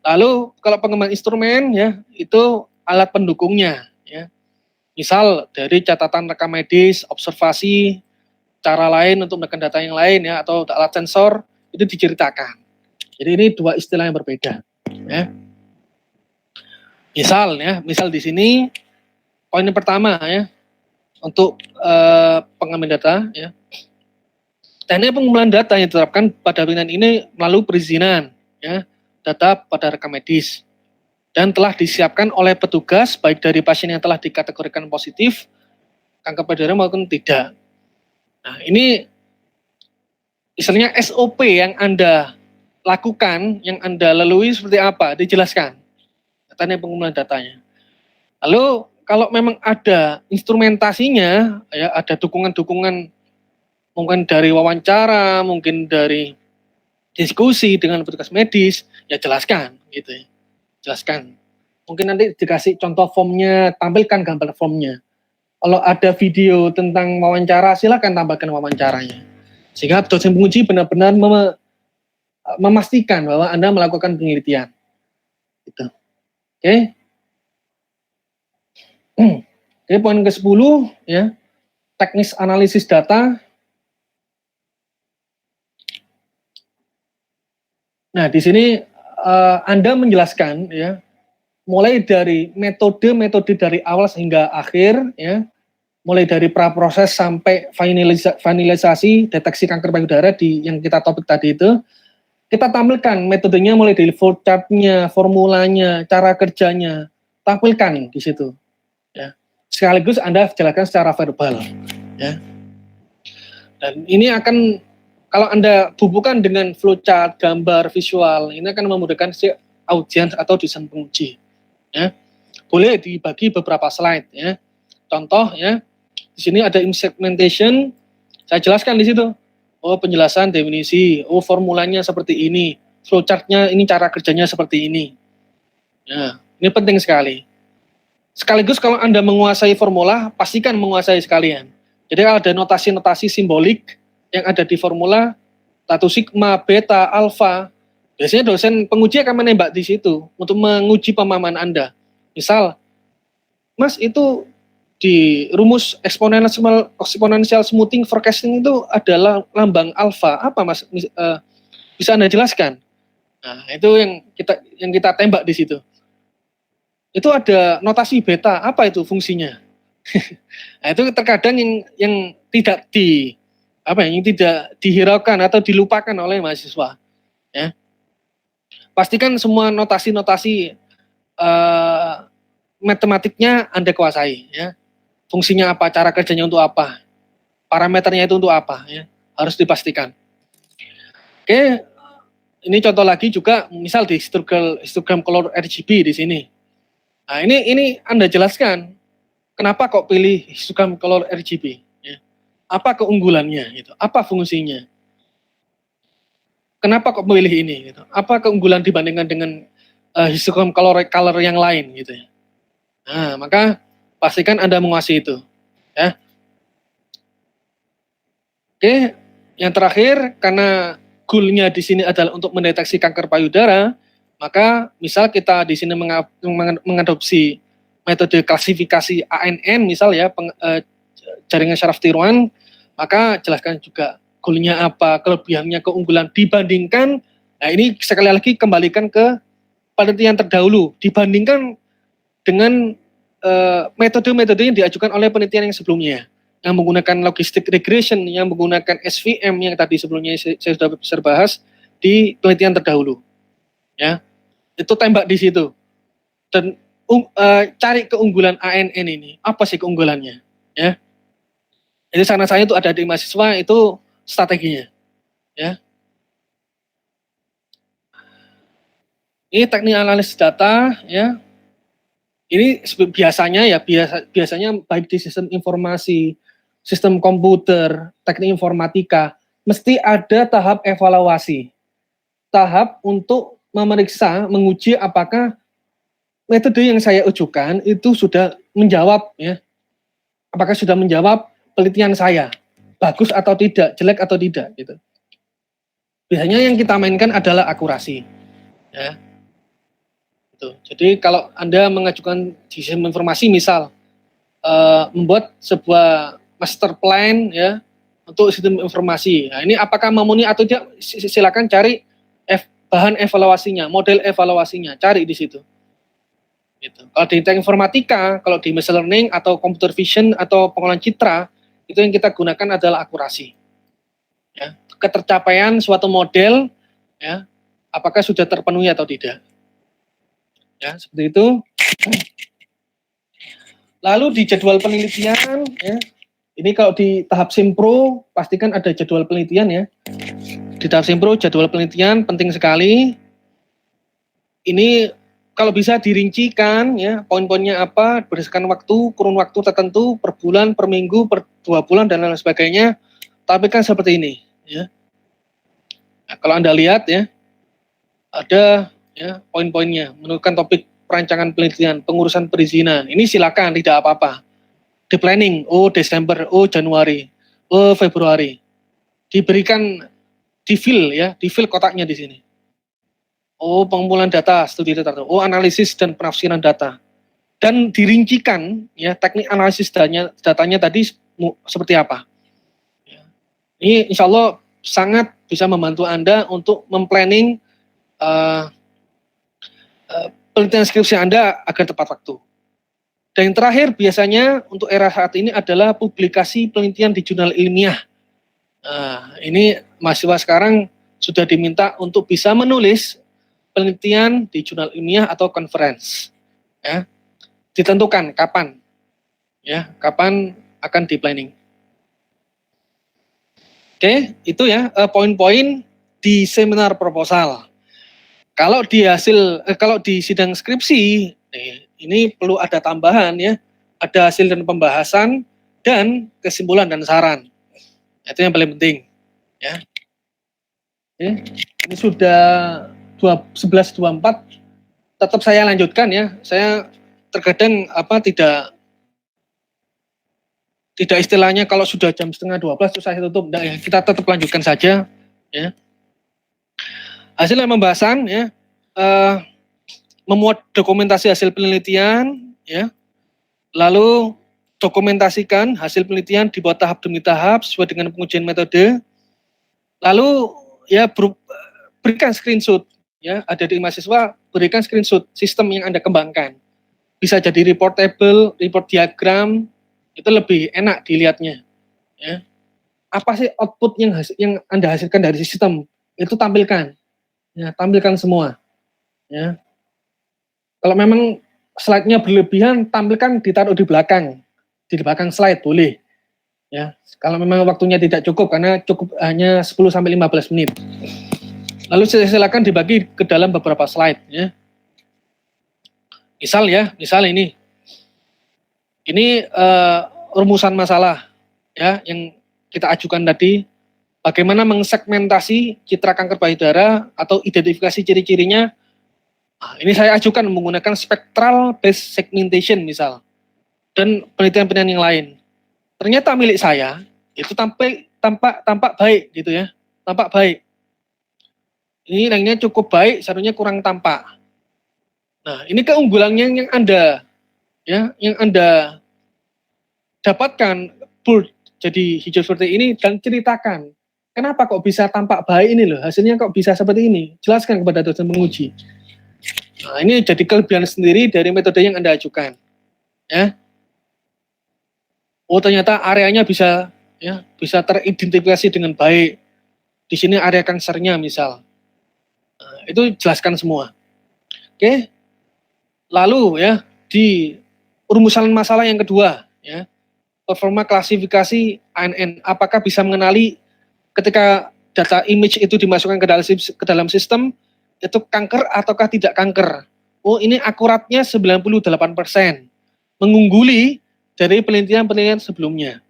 Lalu kalau pengembangan instrumen ya itu alat pendukungnya ya. Misal dari catatan rekam medis, observasi, cara lain untuk menekan data yang lain ya atau alat sensor itu diceritakan. Jadi ini dua istilah yang berbeda ya. Misal di sini poin yang pertama ya untuk pengambilan data ya. Teknik pengumpulan data yang diterapkan pada penelitian ini melalui perizinan ya data pada rekam medis dan telah disiapkan oleh petugas baik dari pasien yang telah dikategorikan positif kanker payudara maupun tidak. Nah, ini istilahnya SOP yang Anda lakukan, yang Anda lalui seperti apa, dijelaskan. Teknik pengumpulan datanya. Lalu kalau memang ada instrumentasinya, ya ada dukungan-dukungan mungkin dari wawancara, mungkin dari diskusi dengan petugas medis, ya jelaskan gitu ya. Jelaskan. Mungkin nanti dikasih contoh formnya, tampilkan gambar formnya. Kalau ada video tentang wawancara, silakan tambahkan wawancaranya. Sehingga dosen penguji benar-benar memastikan bahwa Anda melakukan penelitian. Gitu. Oke. Oke, poin ke-10 ya. Teknis analisis data. Nah, di sini Anda menjelaskan ya, mulai dari metode dari awal hingga akhir ya, mulai dari praproses sampai finalisasi deteksi kanker payudara yang kita topik tadi itu, kita tampilkan metodenya mulai dari flowchart-nya, formulanya, cara kerjanya, tampilkan di situ. Ya. Sekaligus Anda jelaskan secara verbal. Ya. Dan ini akan kalau Anda bubuhkan dengan flowchart, gambar, visual, ini akan memudahkan si audiens atau dosen penguji. Ya. Boleh dibagi beberapa slide ya. Contoh ya, di sini ada segmentation, saya jelaskan di situ. Oh, penjelasan definisi, oh formulanya seperti ini, flowchart-nya ini cara kerjanya seperti ini. Ya, ini penting sekali. Sekaligus kalau Anda menguasai formula, pastikan menguasai sekalian. Jadi kalau ada notasi-notasi simbolik yang ada di formula, satu sigma, beta, alfa, biasanya dosen penguji akan menembak di situ untuk menguji pemahaman Anda. Misal, Mas itu di rumus exponential smoothing forecasting itu adalah lambang alfa. Apa Mas? Bisa Anda jelaskan? Nah, itu yang kita tembak di situ. Itu ada notasi beta, apa itu fungsinya? Nah, itu terkadang yang tidak yang tidak dihiraukan atau dilupakan oleh mahasiswa. Ya. Pastikan semua notasi-notasi matematiknya Anda kuasai. Ya. Fungsinya apa, cara kerjanya untuk apa, parameternya itu untuk apa, ya. Harus dipastikan. Oke, ini contoh lagi juga, misal di histogram color RGB di sini. Nah, ini Anda jelaskan kenapa kok pilih histogram color RGB. Apa keunggulannya gitu, apa fungsinya, kenapa kok memilih ini gitu, apa keunggulan dibandingkan dengan histogram color yang lain gitu ya. Nah, maka pastikan Anda menguasai itu ya. Oke, yang terakhir, karena goalnya di sini adalah untuk mendeteksi kanker payudara, maka misal kita di sini mengadopsi metode klasifikasi ANN misal ya, jaringan syaraf tiruan, maka jelaskan juga goalnya apa, kelebihannya, keunggulan dibandingkan. Nah ini sekali lagi kembalikan ke penelitian terdahulu dibandingkan dengan metode-metode yang diajukan oleh penelitian yang sebelumnya, yang menggunakan logistic regression, yang menggunakan SVM yang tadi sebelumnya saya sudah bahas di penelitian terdahulu. Ya, itu tembak di situ dan cari keunggulan ANN ini. Apa sih keunggulannya? Ya, itu saran saya itu ada di mahasiswa itu strateginya. Ya, ini teknik analisis data. Ya, ini biasanya ya biasanya baik di sistem informasi, sistem komputer, teknik informatika, mesti ada tahap evaluasi, tahap untuk memeriksa, menguji apakah metode yang saya ujukan itu sudah menjawab, ya, apakah sudah menjawab penelitian saya, bagus atau tidak, jelek atau tidak, gitu. Biasanya yang kita mainkan adalah akurasi, ya. Jadi kalau Anda mengajukan sistem informasi, misal membuat sebuah master plan, ya, untuk sistem informasi. Nah, ini apakah memenuhi atau tidak? Silakan cari bahan evaluasinya, model evaluasinya, cari di situ. Gitu. Kalau di teknik informatika, kalau di machine learning atau computer vision atau pengolahan citra, itu yang kita gunakan adalah akurasi. Ya, ketercapaian suatu model, ya, apakah sudah terpenuhi atau tidak. Ya, seperti itu. Lalu di jadwal penelitian, ya, ini kalau di tahap simpro pastikan ada jadwal penelitian, ya. Di tahap simpro jadwal penelitian penting sekali. Ini kalau bisa dirincikan, ya, poin-poinnya apa berdasarkan waktu, kurun waktu tertentu, per bulan, per minggu, per 2 bulan dan lain sebagainya. Tapi kan seperti ini, ya. Nah, kalau Anda lihat, ya, ada, ya, poin-poinnya, menentukan topik perancangan penelitian, pengurusan perizinan. Ini silakan, tidak apa-apa. Di planning, Desember, Januari, Februari. Diberikan di fill, ya, di fill kotaknya di sini. Pengumpulan data, studi data, analisis dan penafsiran data. Dan dirincikan, ya, teknik analisis datanya tadi seperti apa. Ya. Ini insya Allah sangat bisa membantu Anda untuk memplanning penelitian skripsi Anda agar tepat waktu. Dan yang terakhir biasanya untuk era saat ini adalah publikasi penelitian di jurnal ilmiah. Nah, ini mahasiswa sekarang sudah diminta untuk bisa menulis penelitian di jurnal ilmiah atau conference. Ya. Ditentukan kapan, ya, kapan akan di planning. Oke, itu ya poin-poin di seminar proposal. Kalau di sidang skripsi, ini perlu ada tambahan, ya, ada hasil dan pembahasan dan kesimpulan dan saran. Itu yang paling penting, ya. Ini sudah 11.24. Tetap saya lanjutkan, ya. Saya terkadang tidak istilahnya kalau sudah jam 11:30 terus saya tutup. Nah, ya, kita tetap lanjutkan saja, ya. Hasil pembahasan, ya, memuat dokumentasi hasil penelitian, ya, lalu dokumentasikan hasil penelitian dibuat tahap demi tahap sesuai dengan pengujian metode, lalu, ya, berikan screenshot, ya, ada di mahasiswa, berikan screenshot sistem yang Anda kembangkan, bisa jadi report table, report diagram, itu lebih enak dilihatnya, ya. Apa sih output yang Anda hasilkan dari sistem, itu tampilkan. Ya, tampilkan semua, ya. Kalau memang slide-nya berlebihan, tampilkan ditaruh di belakang slide boleh, ya. Kalau memang waktunya tidak cukup karena cukup hanya 10-15 menit. Lalu silakan dibagi ke dalam beberapa slide, ya. Misal ini rumusan masalah, ya, yang kita ajukan tadi. Bagaimana mengsegmentasi citra kanker payudara atau identifikasi ciri-cirinya. Nah, ini saya ajukan menggunakan spectral based segmentation misal. Dan penelitian-penelitian yang lain. Ternyata milik saya itu tampak baik gitu, ya. Tampak baik. Ini nilainya cukup baik, seharusnya kurang tampak. Nah, ini keunggulannya yang Anda dapatkan bold jadi hijau seperti ini dan ceritakan kenapa kok bisa tampak baik ini loh, hasilnya kok bisa seperti ini, jelaskan kepada dosen penguji. Nah, ini jadi kelebihan sendiri dari metode yang Anda ajukan. Ya. Oh, ternyata areanya bisa teridentifikasi dengan baik. Di sini area kansernya misal. Nah, itu jelaskan semua. Oke. Lalu ya, di rumusan masalah yang kedua, ya, performa klasifikasi ANN, apakah bisa mengenali ketika data image itu dimasukkan ke dalam sistem itu kanker ataukah tidak kanker. Oh, ini akuratnya 98%, mengungguli dari penelitian-penelitian sebelumnya.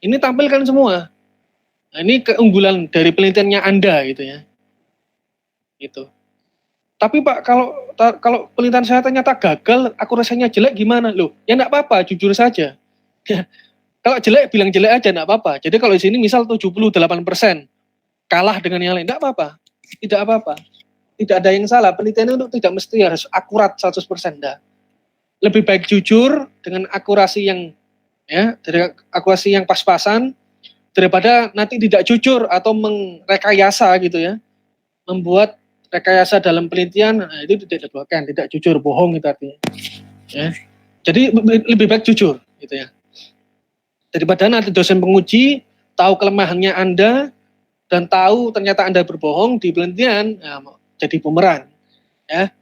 Ini tampilkan semua. Nah, ini keunggulan dari penelitiannya Anda gitu ya. Gitu. Tapi Pak, kalau penelitian saya ternyata gagal, akurasinya jelek gimana? Loh, ya enggak apa-apa, jujur saja. Kalau jelek, bilang jelek aja, enggak apa-apa. Jadi kalau di sini misal 78%, kalah dengan yang lain, enggak apa-apa. Tidak apa-apa. Tidak ada yang salah. Penelitian itu tidak mesti harus akurat 100%. Enggak. Lebih baik jujur dengan akurasi yang dari akurasi yang pas-pasan daripada nanti tidak jujur atau mengrekayasa gitu ya. Membuat rekayasa dalam penelitian, nah itu tidak dilakukan, tidak jujur, bohong itu artinya. Ya. Jadi lebih baik jujur gitu ya. Daripada nanti dosen penguji tahu kelemahannya Anda dan tahu ternyata Anda berbohong di penelitian, nah, jadi bumerang. Ya.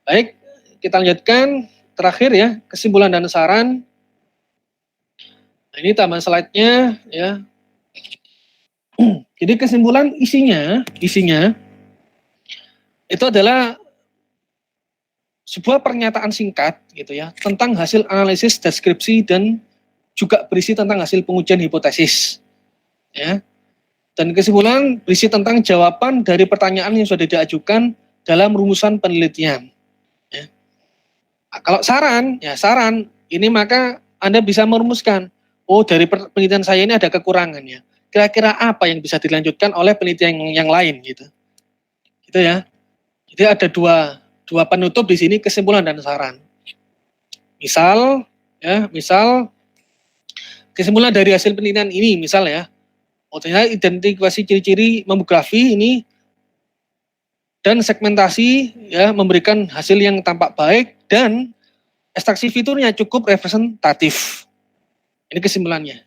Baik, kita lanjutkan terakhir ya, kesimpulan dan saran. Nah, ini tambahan slide-nya ya. Jadi kesimpulan isinya itu adalah sebuah pernyataan singkat gitu ya tentang hasil analisis, deskripsi dan juga berisi tentang hasil pengujian hipotesis. Ya. Dan kesimpulan berisi tentang jawaban dari pertanyaan yang sudah diajukan dalam rumusan penelitian. Ya. Nah, kalau saran ini maka Anda bisa merumuskan, oh dari penelitian saya ini ada kekurangannya. Kira-kira apa yang bisa dilanjutkan oleh penelitian yang lain gitu. Gitu ya. Jadi ada dua penutup di sini, kesimpulan dan saran. Misal kesimpulan dari hasil penelitian ini misal ya, ternyata identifikasi ciri-ciri mamografi ini dan segmentasi ya memberikan hasil yang tampak baik dan ekstraksi fiturnya cukup representatif. Ini kesimpulannya.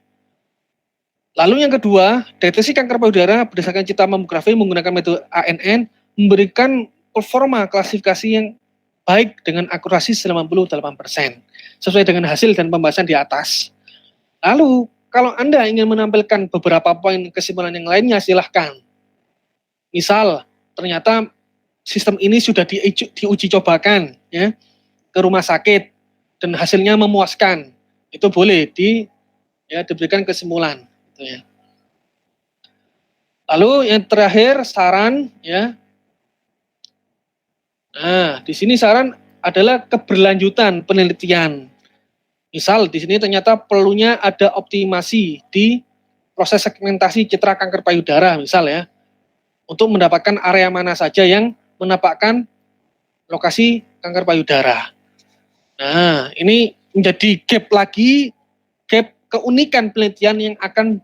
Lalu yang kedua, deteksi kanker payudara berdasarkan citra mamografi menggunakan metode ANN memberikan performa klasifikasi yang baik dengan akurasi 98% sesuai dengan hasil dan pembahasan di atas. Lalu kalau Anda ingin menampilkan beberapa poin kesimpulan yang lainnya silahkan. Misal ternyata sistem ini sudah diuji cobakan ya ke rumah sakit dan hasilnya memuaskan, itu boleh diberikan kesimpulan gitu ya. Lalu yang terakhir saran ya. Nah, di sini saran adalah keberlanjutan penelitian. Misal di sini ternyata perlunya ada optimasi di proses segmentasi citra kanker payudara misal ya. Untuk mendapatkan area mana saja yang menampakkan lokasi kanker payudara. Nah, ini menjadi gap keunikan penelitian yang akan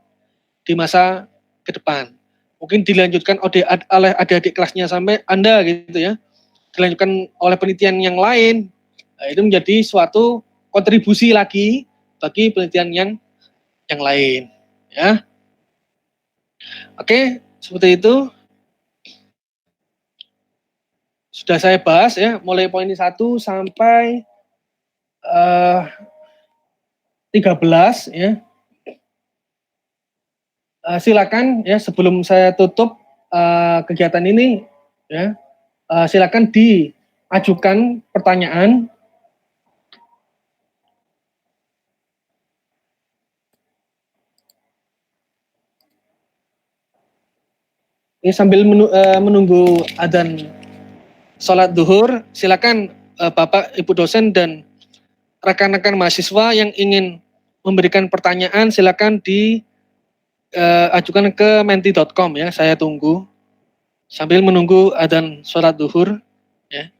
di masa ke depan. Mungkin dilanjutkan oleh adik-adik kelasnya sampai Anda gitu ya. Dilanjutkan oleh penelitian yang lain. Nah, itu menjadi suatu kontribusi lagi bagi penelitian yang lain, ya. Oke, seperti itu. Sudah saya bahas ya, mulai poin 1 sampai 13 ya. Silakan ya sebelum saya tutup kegiatan ini ya, silakan diajukan pertanyaan. Ini sambil menunggu adzan sholat duhur, silakan Bapak, Ibu dosen dan rekan-rekan mahasiswa yang ingin memberikan pertanyaan silakan diajukan ke menti.com ya, saya tunggu sambil menunggu adzan sholat duhur ya.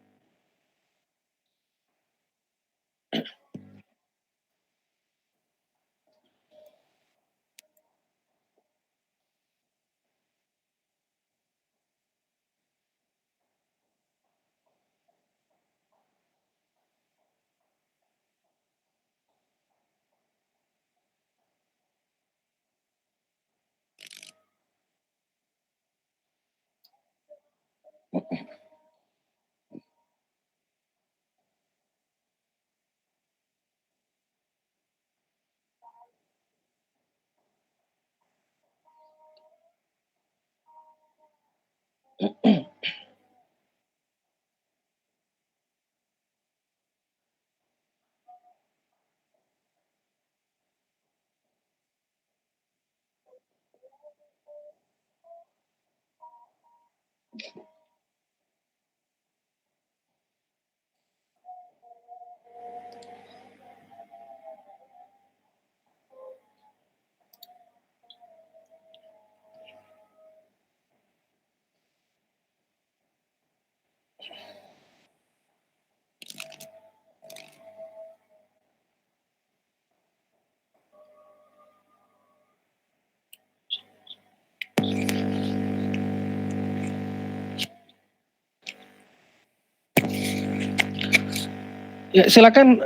Ya, silakan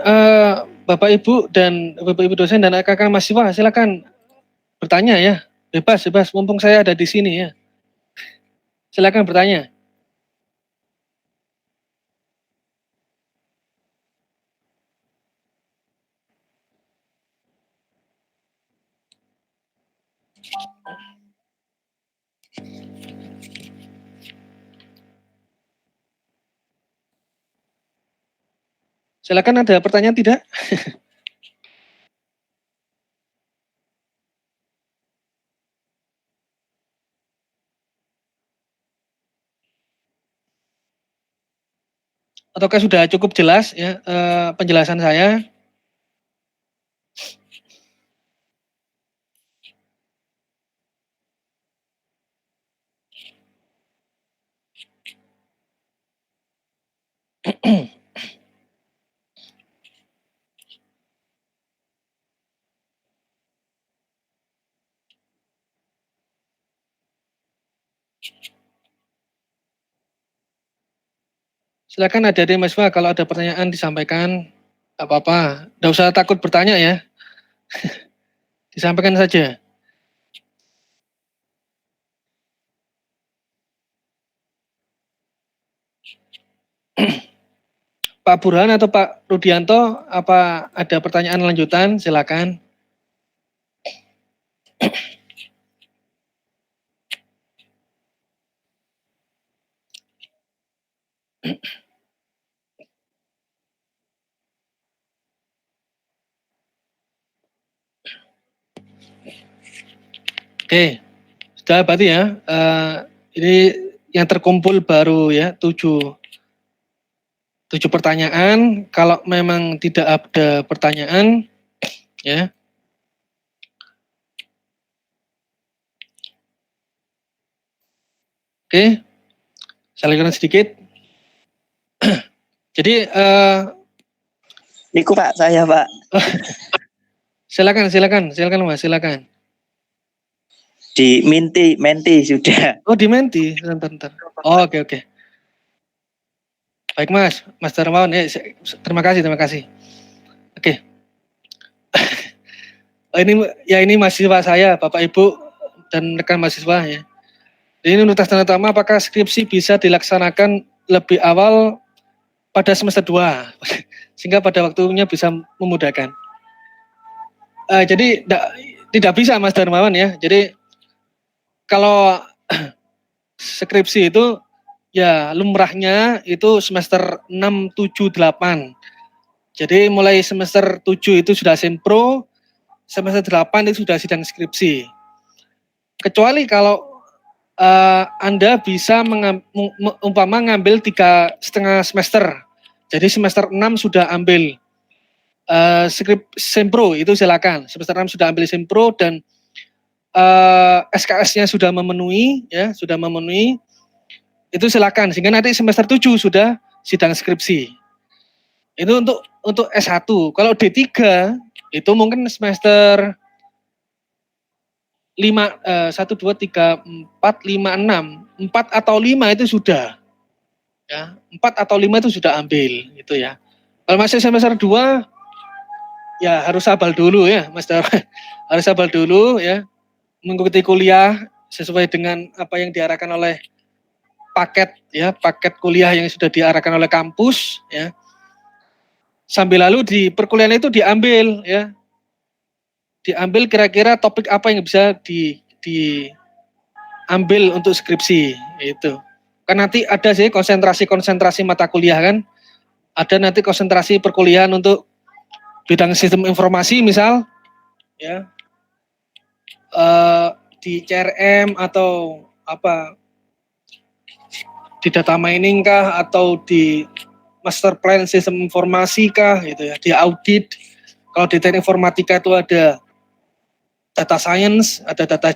Bapak Ibu dan Bapak Ibu dosen dan kakak mahasiswa, silakan bertanya ya. Bebas, mumpung saya ada di sini ya. Silakan bertanya. Silakan, ada pertanyaan tidak? Ataukah sudah cukup jelas ya penjelasan saya? Silakan ada di mahasiswa, kalau ada pertanyaan disampaikan, apa-apa. Tidak usah takut bertanya ya. Disampaikan saja. Pak Burhan atau Pak Rudianto, apa ada pertanyaan lanjutan? Silakan. Oke, sudah berarti ya. Ini yang terkumpul baru ya 7 pertanyaan. Kalau memang tidak ada pertanyaan, ya. Oke, saya lanjutkan sedikit. Jadi, Niku Pak, saya Pak. silakan Mas, silakan. Di menti sudah. Oh, di menti, bentar. Oh, oke. Baik Mas Darmawan, terima kasih. Oke. ini mahasiswa saya, Bapak Ibu dan rekan mahasiswa ya. Ini nutas tanda tama apakah skripsi bisa dilaksanakan lebih awal pada semester 2 sehingga pada waktunya bisa memudahkan. Jadi tidak bisa Mas Darmawan ya. Jadi kalau skripsi itu ya lumrahnya itu semester 6, 7, 8. Jadi mulai semester 7 itu sudah sempro, semester 8 itu sudah sidang skripsi. Kecuali kalau Anda bisa ngambil 3,5 semester. Jadi semester 6 sudah ambil sempro, itu silakan. Semester 6 sudah ambil sempro dan SKS-nya sudah memenuhi, itu silakan. Sehingga nanti semester 7 sudah sidang skripsi. Itu untuk S1. Kalau D3 itu mungkin semester 1, 2, 3, 4, 5, 6. 4 atau 5 itu sudah. Ya, 4 atau 5 itu sudah ambil gitu ya. Kalau masih semester 2 ya harus sabar dulu ya, Mas Dar. Harus sabar dulu ya. Mengikuti kuliah sesuai dengan apa yang diarahkan oleh paket kuliah yang sudah diarahkan oleh kampus ya. Sambil lalu di perkuliahan itu diambil kira-kira topik apa yang bisa diambil untuk skripsi itu. Kan nanti ada sih konsentrasi mata kuliah kan. Ada nanti konsentrasi perkuliahan untuk bidang sistem informasi misal ya. Di CRM atau apa, di data mining kah, atau di master plan sistem informasi kah gitu ya, di audit. Kalau di teknik informatika itu ada data science, ada data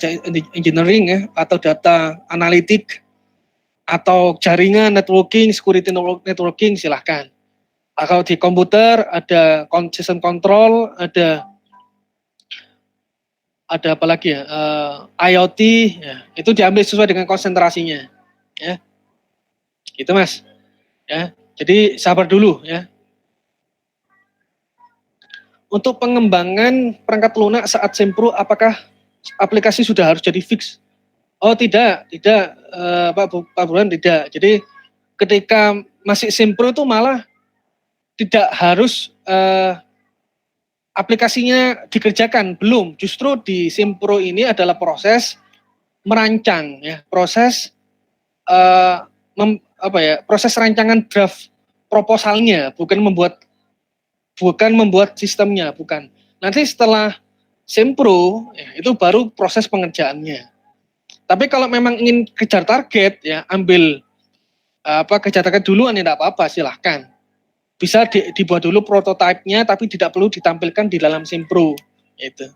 engineering ya, atau data analitik, atau jaringan networking, security networking, silahkan. Kalau di komputer ada sistem control, ada apa lagi ya, IoT ya, itu diambil sesuai dengan konsentrasinya ya. Gitu Mas. Ya. Jadi sabar dulu ya. Untuk pengembangan perangkat lunak saat sempro, apakah aplikasi sudah harus jadi fix? Oh tidak, Pak Burhan, tidak. Jadi ketika masih sempro itu malah tidak harus aplikasinya dikerjakan, belum. Justru di sempro ini adalah proses merancang ya, proses proses rancangan draft proposalnya, bukan membuat sistemnya, bukan. Nanti setelah sempro ya, itu baru proses pengerjaannya. Tapi kalau memang ingin kejar target ya, ambil kejar target duluan ya tidak apa-apa, silahkan. Bisa dibuat dulu prototipenya, tapi tidak perlu ditampilkan di dalam sempro itu.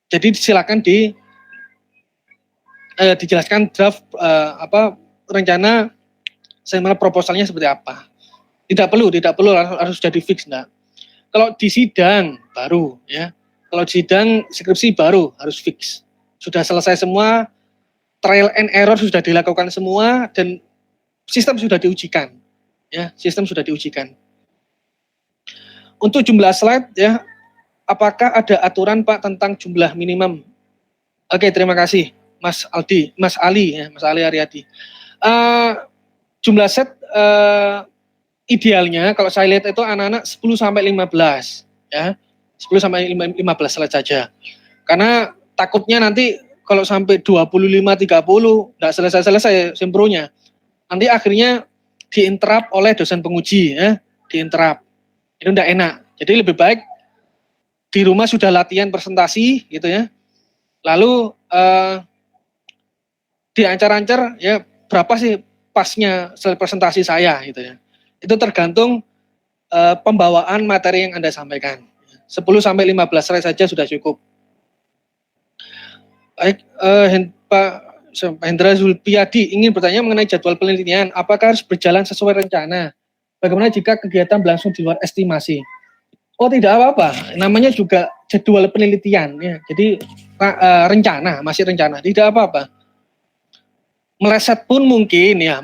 Jadi silakan dijelaskan draft rencana seminar proposalnya seperti apa. Tidak perlu harus jadi fix, enggak. Kalau di sidang baru ya. Kalau di sidang skripsi baru harus fix. Sudah selesai semua, trial and error sudah dilakukan semua, dan sistem sudah diujikan. Ya, sistem sudah diujikan. Untuk jumlah slide ya, apakah ada aturan Pak tentang jumlah minimum? Oke, terima kasih Mas Ali Aryadi. Jumlah set idealnya kalau saya lihat itu anak-anak 10 sampai 15 ya. 10 sampai 15 slide saja. Karena takutnya nanti kalau sampai 25 30 enggak selesai sempronya. Nanti akhirnya diinterrupt oleh dosen penguji ya, diinterrupt. Itu enggak enak. Jadi lebih baik di rumah sudah latihan presentasi gitu ya. Lalu diancar-ancar ya, berapa sih pasnya slide presentasi saya gitu ya. Itu tergantung pembawaan materi yang Anda sampaikan. 10 sampai 15 slide saja sudah cukup. Baik, Pak Hendra Zulpiadi ingin bertanya mengenai jadwal penelitian. Apakah harus berjalan sesuai rencana? Bagaimana jika kegiatan berlangsung di luar estimasi? Oh tidak apa-apa, namanya juga jadwal penelitian ya. Jadi rencana, masih rencana, tidak apa-apa. Meleset pun mungkin ya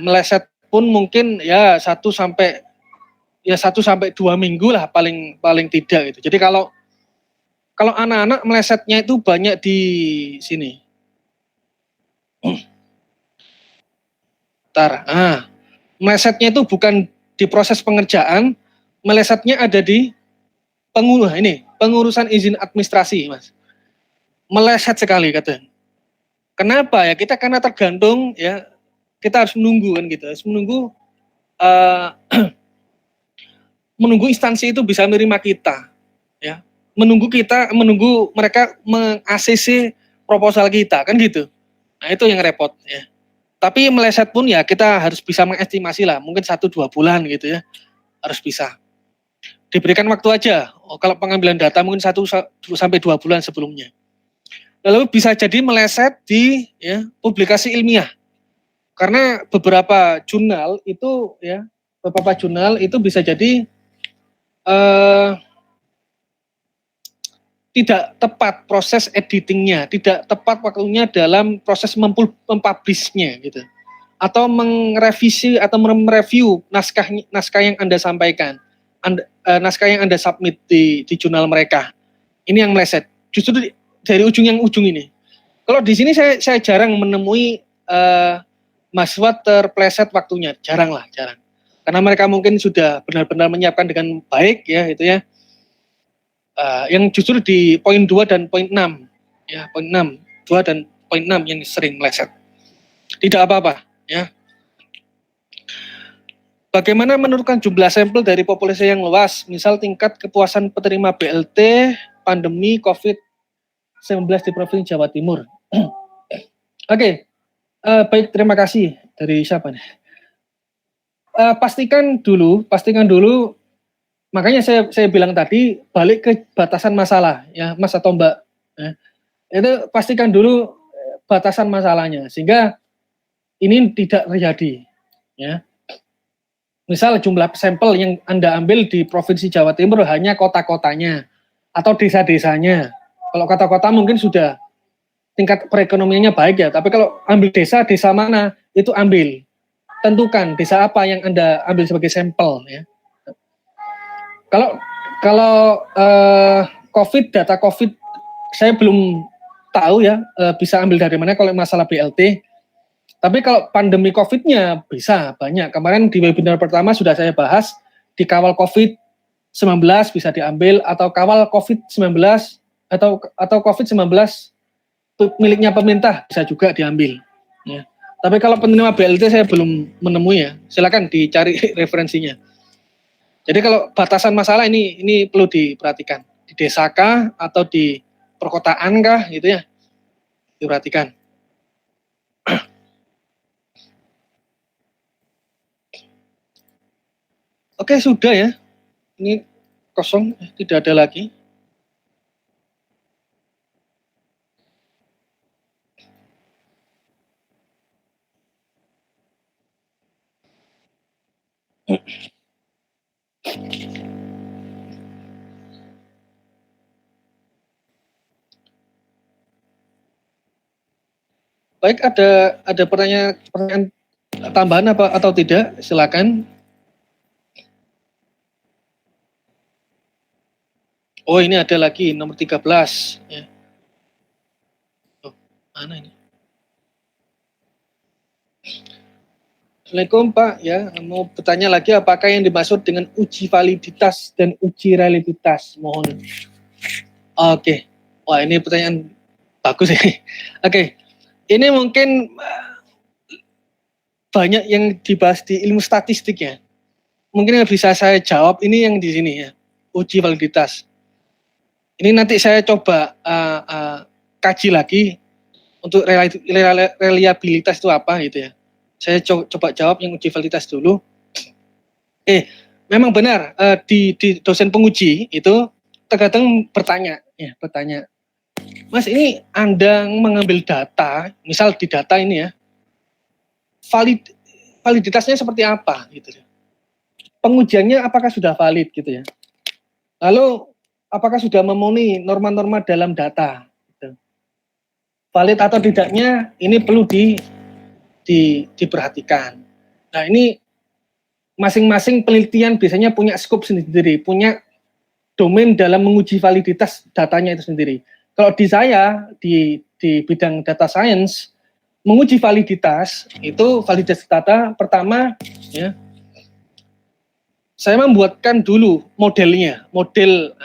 1 sampai 2 minggu lah paling tidak gitu. Jadi kalau anak-anak melesetnya itu banyak di sini. Melesetnya itu bukan di proses pengerjaan, melesetnya ada di pengurusan izin administrasi, Mas. Meleset sekali katanya. Kenapa ya? Kita karena tergantung ya, kita harus menunggu kan gitu. Harus menunggu instansi itu bisa menerima kita ya. Menunggu mereka meng-ACC proposal kita kan gitu. Nah, itu yang repot ya. Tapi meleset pun ya kita harus bisa mengestimasi lah, mungkin 1-2 bulan gitu ya. Harus bisa. Diberikan waktu aja. Kalau pengambilan data mungkin 1 sampai 2 bulan sebelumnya. Lalu bisa jadi meleset di ya, publikasi ilmiah. Karena beberapa jurnal itu bisa jadi tidak tepat proses editingnya, tidak tepat waktunya dalam proses mempublishnya gitu. Atau merevisi atau mereview naskah yang Anda sampaikan, naskah yang Anda submit di jurnal mereka. Ini yang meleset. Justru dari ujung ini. Kalau di sini saya jarang menemui mahasiswa terpleset waktunya, jarang. Karena mereka mungkin sudah benar-benar menyiapkan dengan baik ya itu ya. Yang justru di poin 2 dan poin 6 ya, poin 6, 2 dan poin 6 yang sering meleset. Tidak apa-apa ya. Bagaimana menentukan jumlah sampel dari populasi yang luas, misal tingkat kepuasan penerima BLT pandemi COVID-19 di Provinsi Jawa Timur. Oke, baik, terima kasih. Dari siapa nih? Pastikan dulu, makanya saya bilang tadi balik ke batasan masalah ya Mas atau Mbak ya. Itu pastikan dulu batasan masalahnya sehingga ini tidak terjadi ya. Misal jumlah sampel yang Anda ambil di Provinsi Jawa Timur hanya kota-kotanya atau desa-desanya. Kalau kota-kota mungkin sudah tingkat perekonomiannya baik ya, tapi kalau ambil desa mana itu ambil. Tentukan desa apa yang Anda ambil sebagai sampel ya. Kalau COVID, data COVID saya belum tahu ya bisa ambil dari mana kalau masalah BLT. Tapi kalau pandemi COVID-nya bisa banyak. Kemarin di webinar pertama sudah saya bahas di kawal COVID-19 bisa diambil atau kawal COVID-19 atau COVID-19 miliknya pemerintah bisa juga diambil. Ya. Tapi kalau penerima BLT saya belum menemui ya. Silakan dicari referensinya. Jadi kalau batasan masalah ini perlu diperhatikan. Di desa kah atau di perkotaan kah gitu ya. Diperhatikan. Oke, sudah ya. Ini kosong, tidak ada lagi. Baik, ada pertanyaan tambahan apa atau tidak? Silakan. Oh, ini ada lagi nomor 13 ya. Oh, mana ini? Assalamualaikum Pak ya, mau bertanya lagi apakah yang dimaksud dengan uji validitas dan uji reliabilitas? Mohon. Oke. Wah, ini pertanyaan bagus ini. Oke. Ini mungkin banyak yang dibahas di ilmu statistik ya. Mungkin yang bisa saya jawab ini yang di sini ya. Uji validitas. Ini nanti saya coba kaji lagi untuk reliabilitas itu apa gitu ya. Saya coba jawab yang uji validitas dulu. Memang benar di dosen penguji itu terkadang bertanya, Mas ini Anda mengambil data, misal di data ini ya, validitasnya seperti apa gitu ya. Pengujiannya apakah sudah valid gitu ya. Lalu apakah sudah memenuhi norma-norma dalam data? Gitu. Valid atau tidaknya ini perlu diperhatikan. Nah ini masing-masing penelitian biasanya punya skop sendiri, punya domain dalam menguji validitas datanya itu sendiri. Kalau di saya di bidang data science menguji validitas itu validasi data pertama ya. Saya membuatkan dulu modelnya,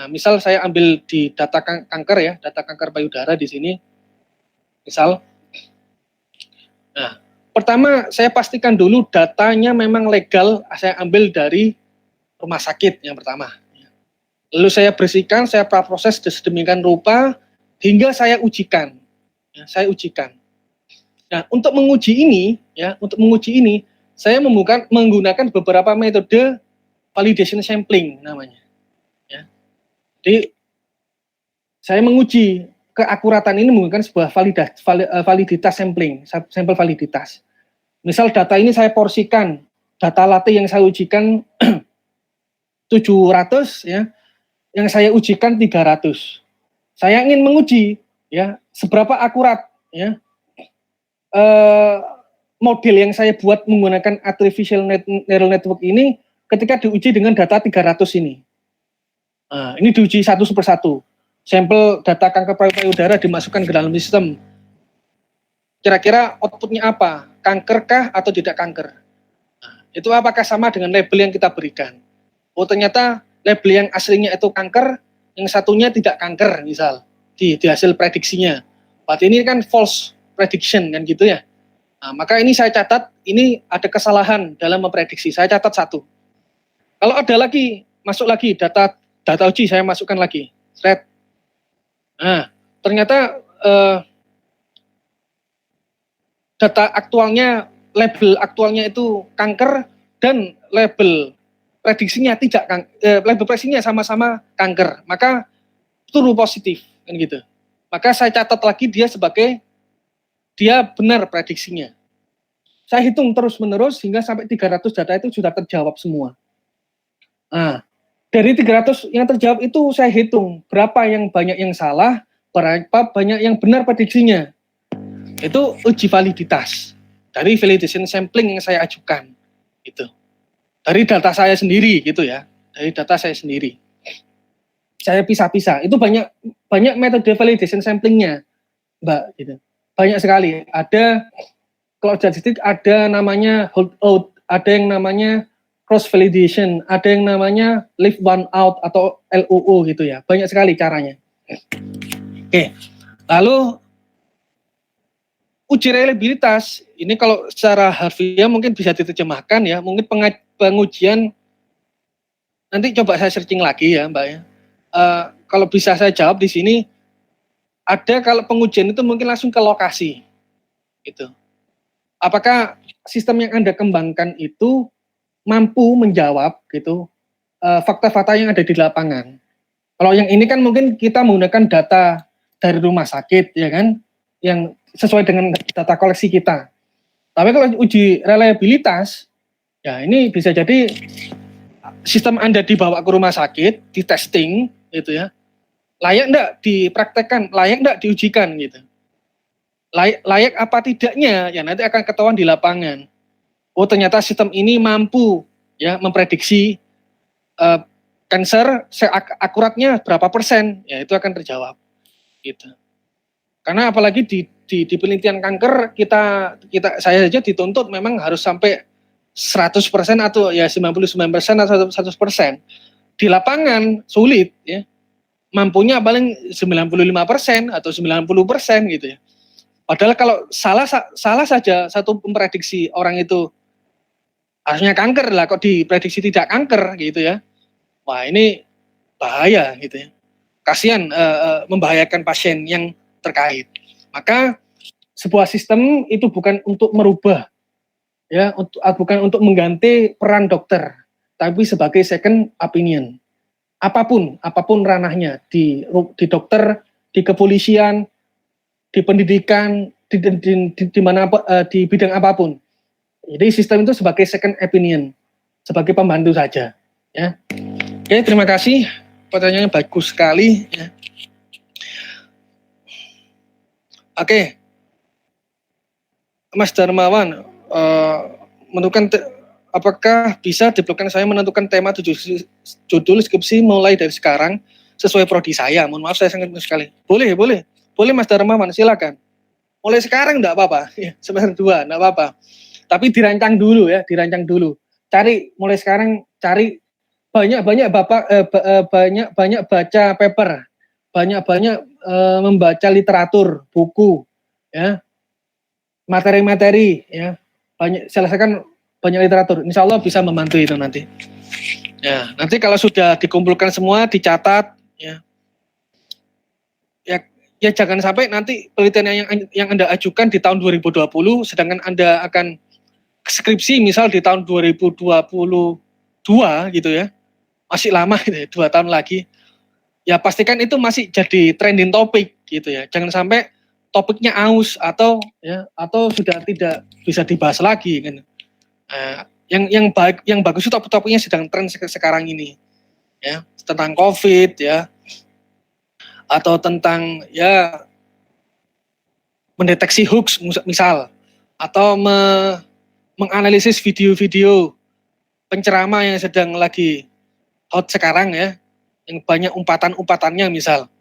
misal saya ambil di data kanker ya, data kanker payudara di sini, misal. Nah, pertama saya pastikan dulu datanya memang legal, saya ambil dari rumah sakit yang pertama. Lalu saya bersihkan, saya proses sedemikian rupa hingga saya ujikan. Ya, saya ujikan. Nah, untuk menguji ini, saya menggunakan beberapa metode validation sampling namanya. Ya. Jadi saya menguji keakuratan ini menggunakan sebuah validitas sampling, sampel validitas. Misal data ini saya porsikan, data latte yang saya ujikan 700 ya, yang saya ujikan 300. Saya ingin menguji ya seberapa akurat ya model yang saya buat menggunakan artificial neural network ini ketika diuji dengan data 300 ini. Nah, ini diuji satu per satu. Sampel data kanker payudara dimasukkan ke dalam sistem. kira-kira outputnya apa, kanker kah atau tidak kanker. Nah, itu apakah sama dengan label yang kita berikan. Oh ternyata label yang aslinya itu kanker, yang satunya tidak kanker misal di hasil prediksinya. Berarti ini kan false prediction kan gitu ya. Nah, maka ini saya catat, ini ada kesalahan dalam memprediksi. Saya catat satu. Kalau ada lagi, masuk lagi data uji, saya masukkan lagi. Thread. Nah, ternyata data aktualnya, label aktualnya itu kanker dan label prediksinya label prediksinya sama-sama kanker. Maka true positif kan gitu. Maka saya catat lagi dia benar prediksinya. Saya hitung terus-menerus hingga sampai 300 data itu sudah terjawab semua. Nah, dari 300 yang terjawab itu saya hitung berapa yang banyak yang salah, berapa banyak yang benar prediksinya. Itu uji validitas dari validation sampling yang saya ajukan. Gitu. Dari data saya sendiri gitu ya. Dari data saya sendiri. Saya pisah-pisah. Itu banyak metode validation samplingnya, Mbak, gitu. Banyak sekali. Ada kalau statistik ada namanya holdout, ada yang namanya cross validation, ada yang namanya leave one out atau LOO gitu ya. Banyak sekali caranya. Oke. Lalu uji reliabilitas ini kalau secara harfiah mungkin bisa diterjemahkan ya. Mungkin pengujian nanti coba saya searching lagi ya, Mbak ya. Kalau bisa saya jawab di sini ada kalau pengujian itu mungkin langsung ke lokasi. Gitu. Apakah sistem yang Anda kembangkan itu mampu menjawab gitu fakta-fakta yang ada di lapangan. Kalau yang ini kan mungkin kita menggunakan data dari rumah sakit ya kan, yang sesuai dengan data koleksi kita. Tapi kalau uji reliabilitas, ya ini bisa jadi sistem Anda dibawa ke rumah sakit, di testing gitu ya, layak enggak dipraktekkan, layak enggak diujikan gitu. Layak apa tidaknya ya nanti akan ketahuan di lapangan. Oh ternyata sistem ini mampu ya memprediksi kanker akuratnya berapa persen, ya itu akan terjawab gitu. Karena apalagi di penelitian kanker saya saja dituntut memang harus sampai 100% atau ya 99% atau 100%. Di lapangan sulit ya. Mampunya paling 95% atau 90% gitu ya. Padahal kalau salah saja satu memprediksi orang itu harusnya kanker lah, kok diprediksi tidak kanker gitu ya. Wah ini bahaya gitu ya. Kasihan membahayakan pasien yang terkait. Maka sebuah sistem itu bukan untuk merubah ya, bukan untuk mengganti peran dokter, tapi sebagai second opinion. Apapun ranahnya di dokter, di kepolisian, di pendidikan, di mana di bidang apapun. Jadi sistem itu sebagai second opinion, sebagai pembantu saja. Ya. Oke, terima kasih. Pertanyaannya bagus sekali. Ya. Oke, Mas Darmawan, menentukan apakah bisa diblokkan saya menentukan tema judul skripsi mulai dari sekarang sesuai prodi saya. Mohon maaf saya sangat sekali. Boleh Mas Darmawan, silakan. Mulai sekarang enggak apa-apa, ya, semester 2 enggak apa-apa. Tapi dirancang dulu ya, Cari mulai sekarang cari banyak baca paper, banyak membaca literatur, buku, ya, materi-materi, ya, selesaikan banyak literatur. Insya Allah bisa membantu itu nanti. Ya, nanti kalau sudah dikumpulkan semua, dicatat, ya jangan sampai nanti penelitian yang Anda ajukan di tahun 2020, sedangkan Anda akan skripsi misal di tahun 2022 gitu ya, masih lama gitu ya, 2 tahun lagi. Ya pastikan itu masih jadi trending topik gitu ya. Jangan sampai topiknya aus atau sudah tidak bisa dibahas lagi kan. Yang bagus itu topik-topiknya sedang tren sekarang ini. Ya, tentang Covid ya. Atau tentang ya mendeteksi hoax misal, atau menganalisis video-video penceramah yang sedang lagi hot sekarang ya, yang banyak umpatan-umpatannya misal,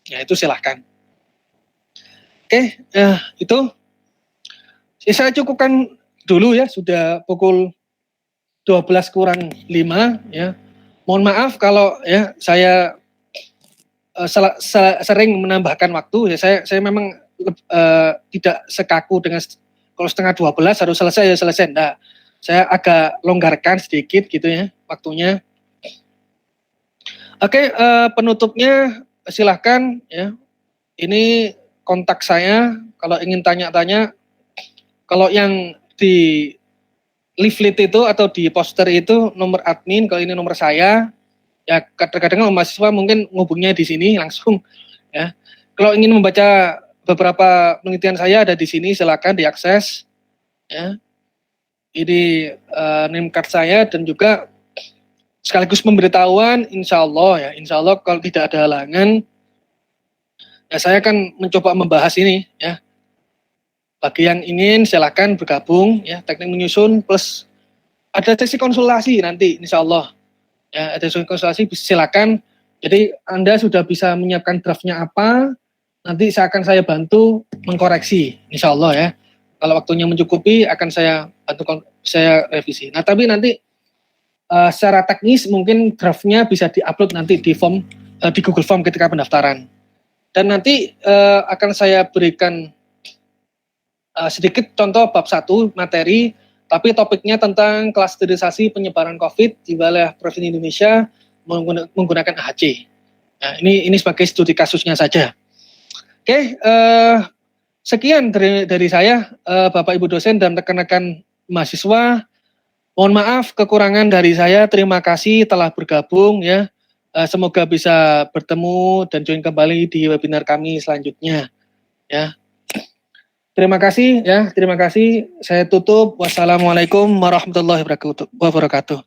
ya itu silahkan. Oke, itu Saya cukupkan dulu ya, sudah pukul 12 kurang 5 ya. Mohon maaf kalau ya saya sering menambahkan waktu ya. Saya memang tidak sekaku dengan kalau setengah 12 harus selesai ya selesai. Enggak. Saya agak longgarkan sedikit gitu ya waktunya. Oke, penutupnya silahkan ya. Ini kontak saya kalau ingin tanya-tanya. Kalau yang di leaflet itu atau di poster itu nomor admin, kalau ini nomor saya. Ya kadang-kadang mahasiswa mungkin ngubungnya di sini langsung ya. Kalau ingin membaca beberapa penelitian saya ada di sini, silakan diakses ya. Ini name card saya dan juga sekaligus pemberitahuan insya Allah kalau tidak ada halangan ya saya akan mencoba membahas ini ya. Bagi yang ingin silakan bergabung ya, teknik menyusun plus ada sesi konsultasi nanti insya Allah ya, ada sesi konsultasi silakan. Jadi Anda sudah bisa menyiapkan draftnya apa, nanti saya bantu mengkoreksi insya Allah ya. Kalau waktunya mencukupi akan saya bantu saya revisi. Nah tapi nanti secara teknis mungkin draftnya bisa diupload nanti di form di Google Form ketika pendaftaran. Dan nanti akan saya berikan sedikit contoh bab 1 materi, tapi topiknya tentang klasterisasi penyebaran COVID di wilayah Provinsi Indonesia menggunakan AHC. Nah, ini sebagai studi kasusnya saja. Oke, sekian dari saya, Bapak Ibu dosen dan rekan-rekan mahasiswa. Mohon maaf kekurangan dari saya. Terima kasih telah bergabung ya. Semoga bisa bertemu dan join kembali di webinar kami selanjutnya. Ya. Terima kasih ya, terima kasih. Saya tutup. Wassalamualaikum warahmatullahi wabarakatuh.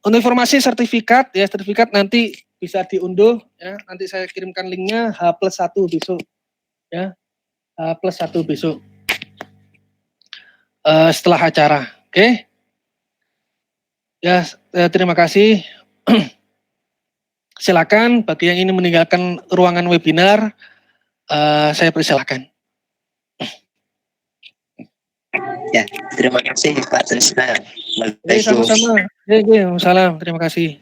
Untuk informasi sertifikat ya, sertifikat nanti bisa diunduh ya. Nanti saya kirimkan linknya H+1 besok ya. H+1 besok. Setelah acara. Oke. Ya, terima kasih. Silakan bagi yang ingin meninggalkan ruangan webinar, saya persilakan. Ya, terima kasih Pak Trisna. Sama-sama. Waalaikumsalam. Terima kasih.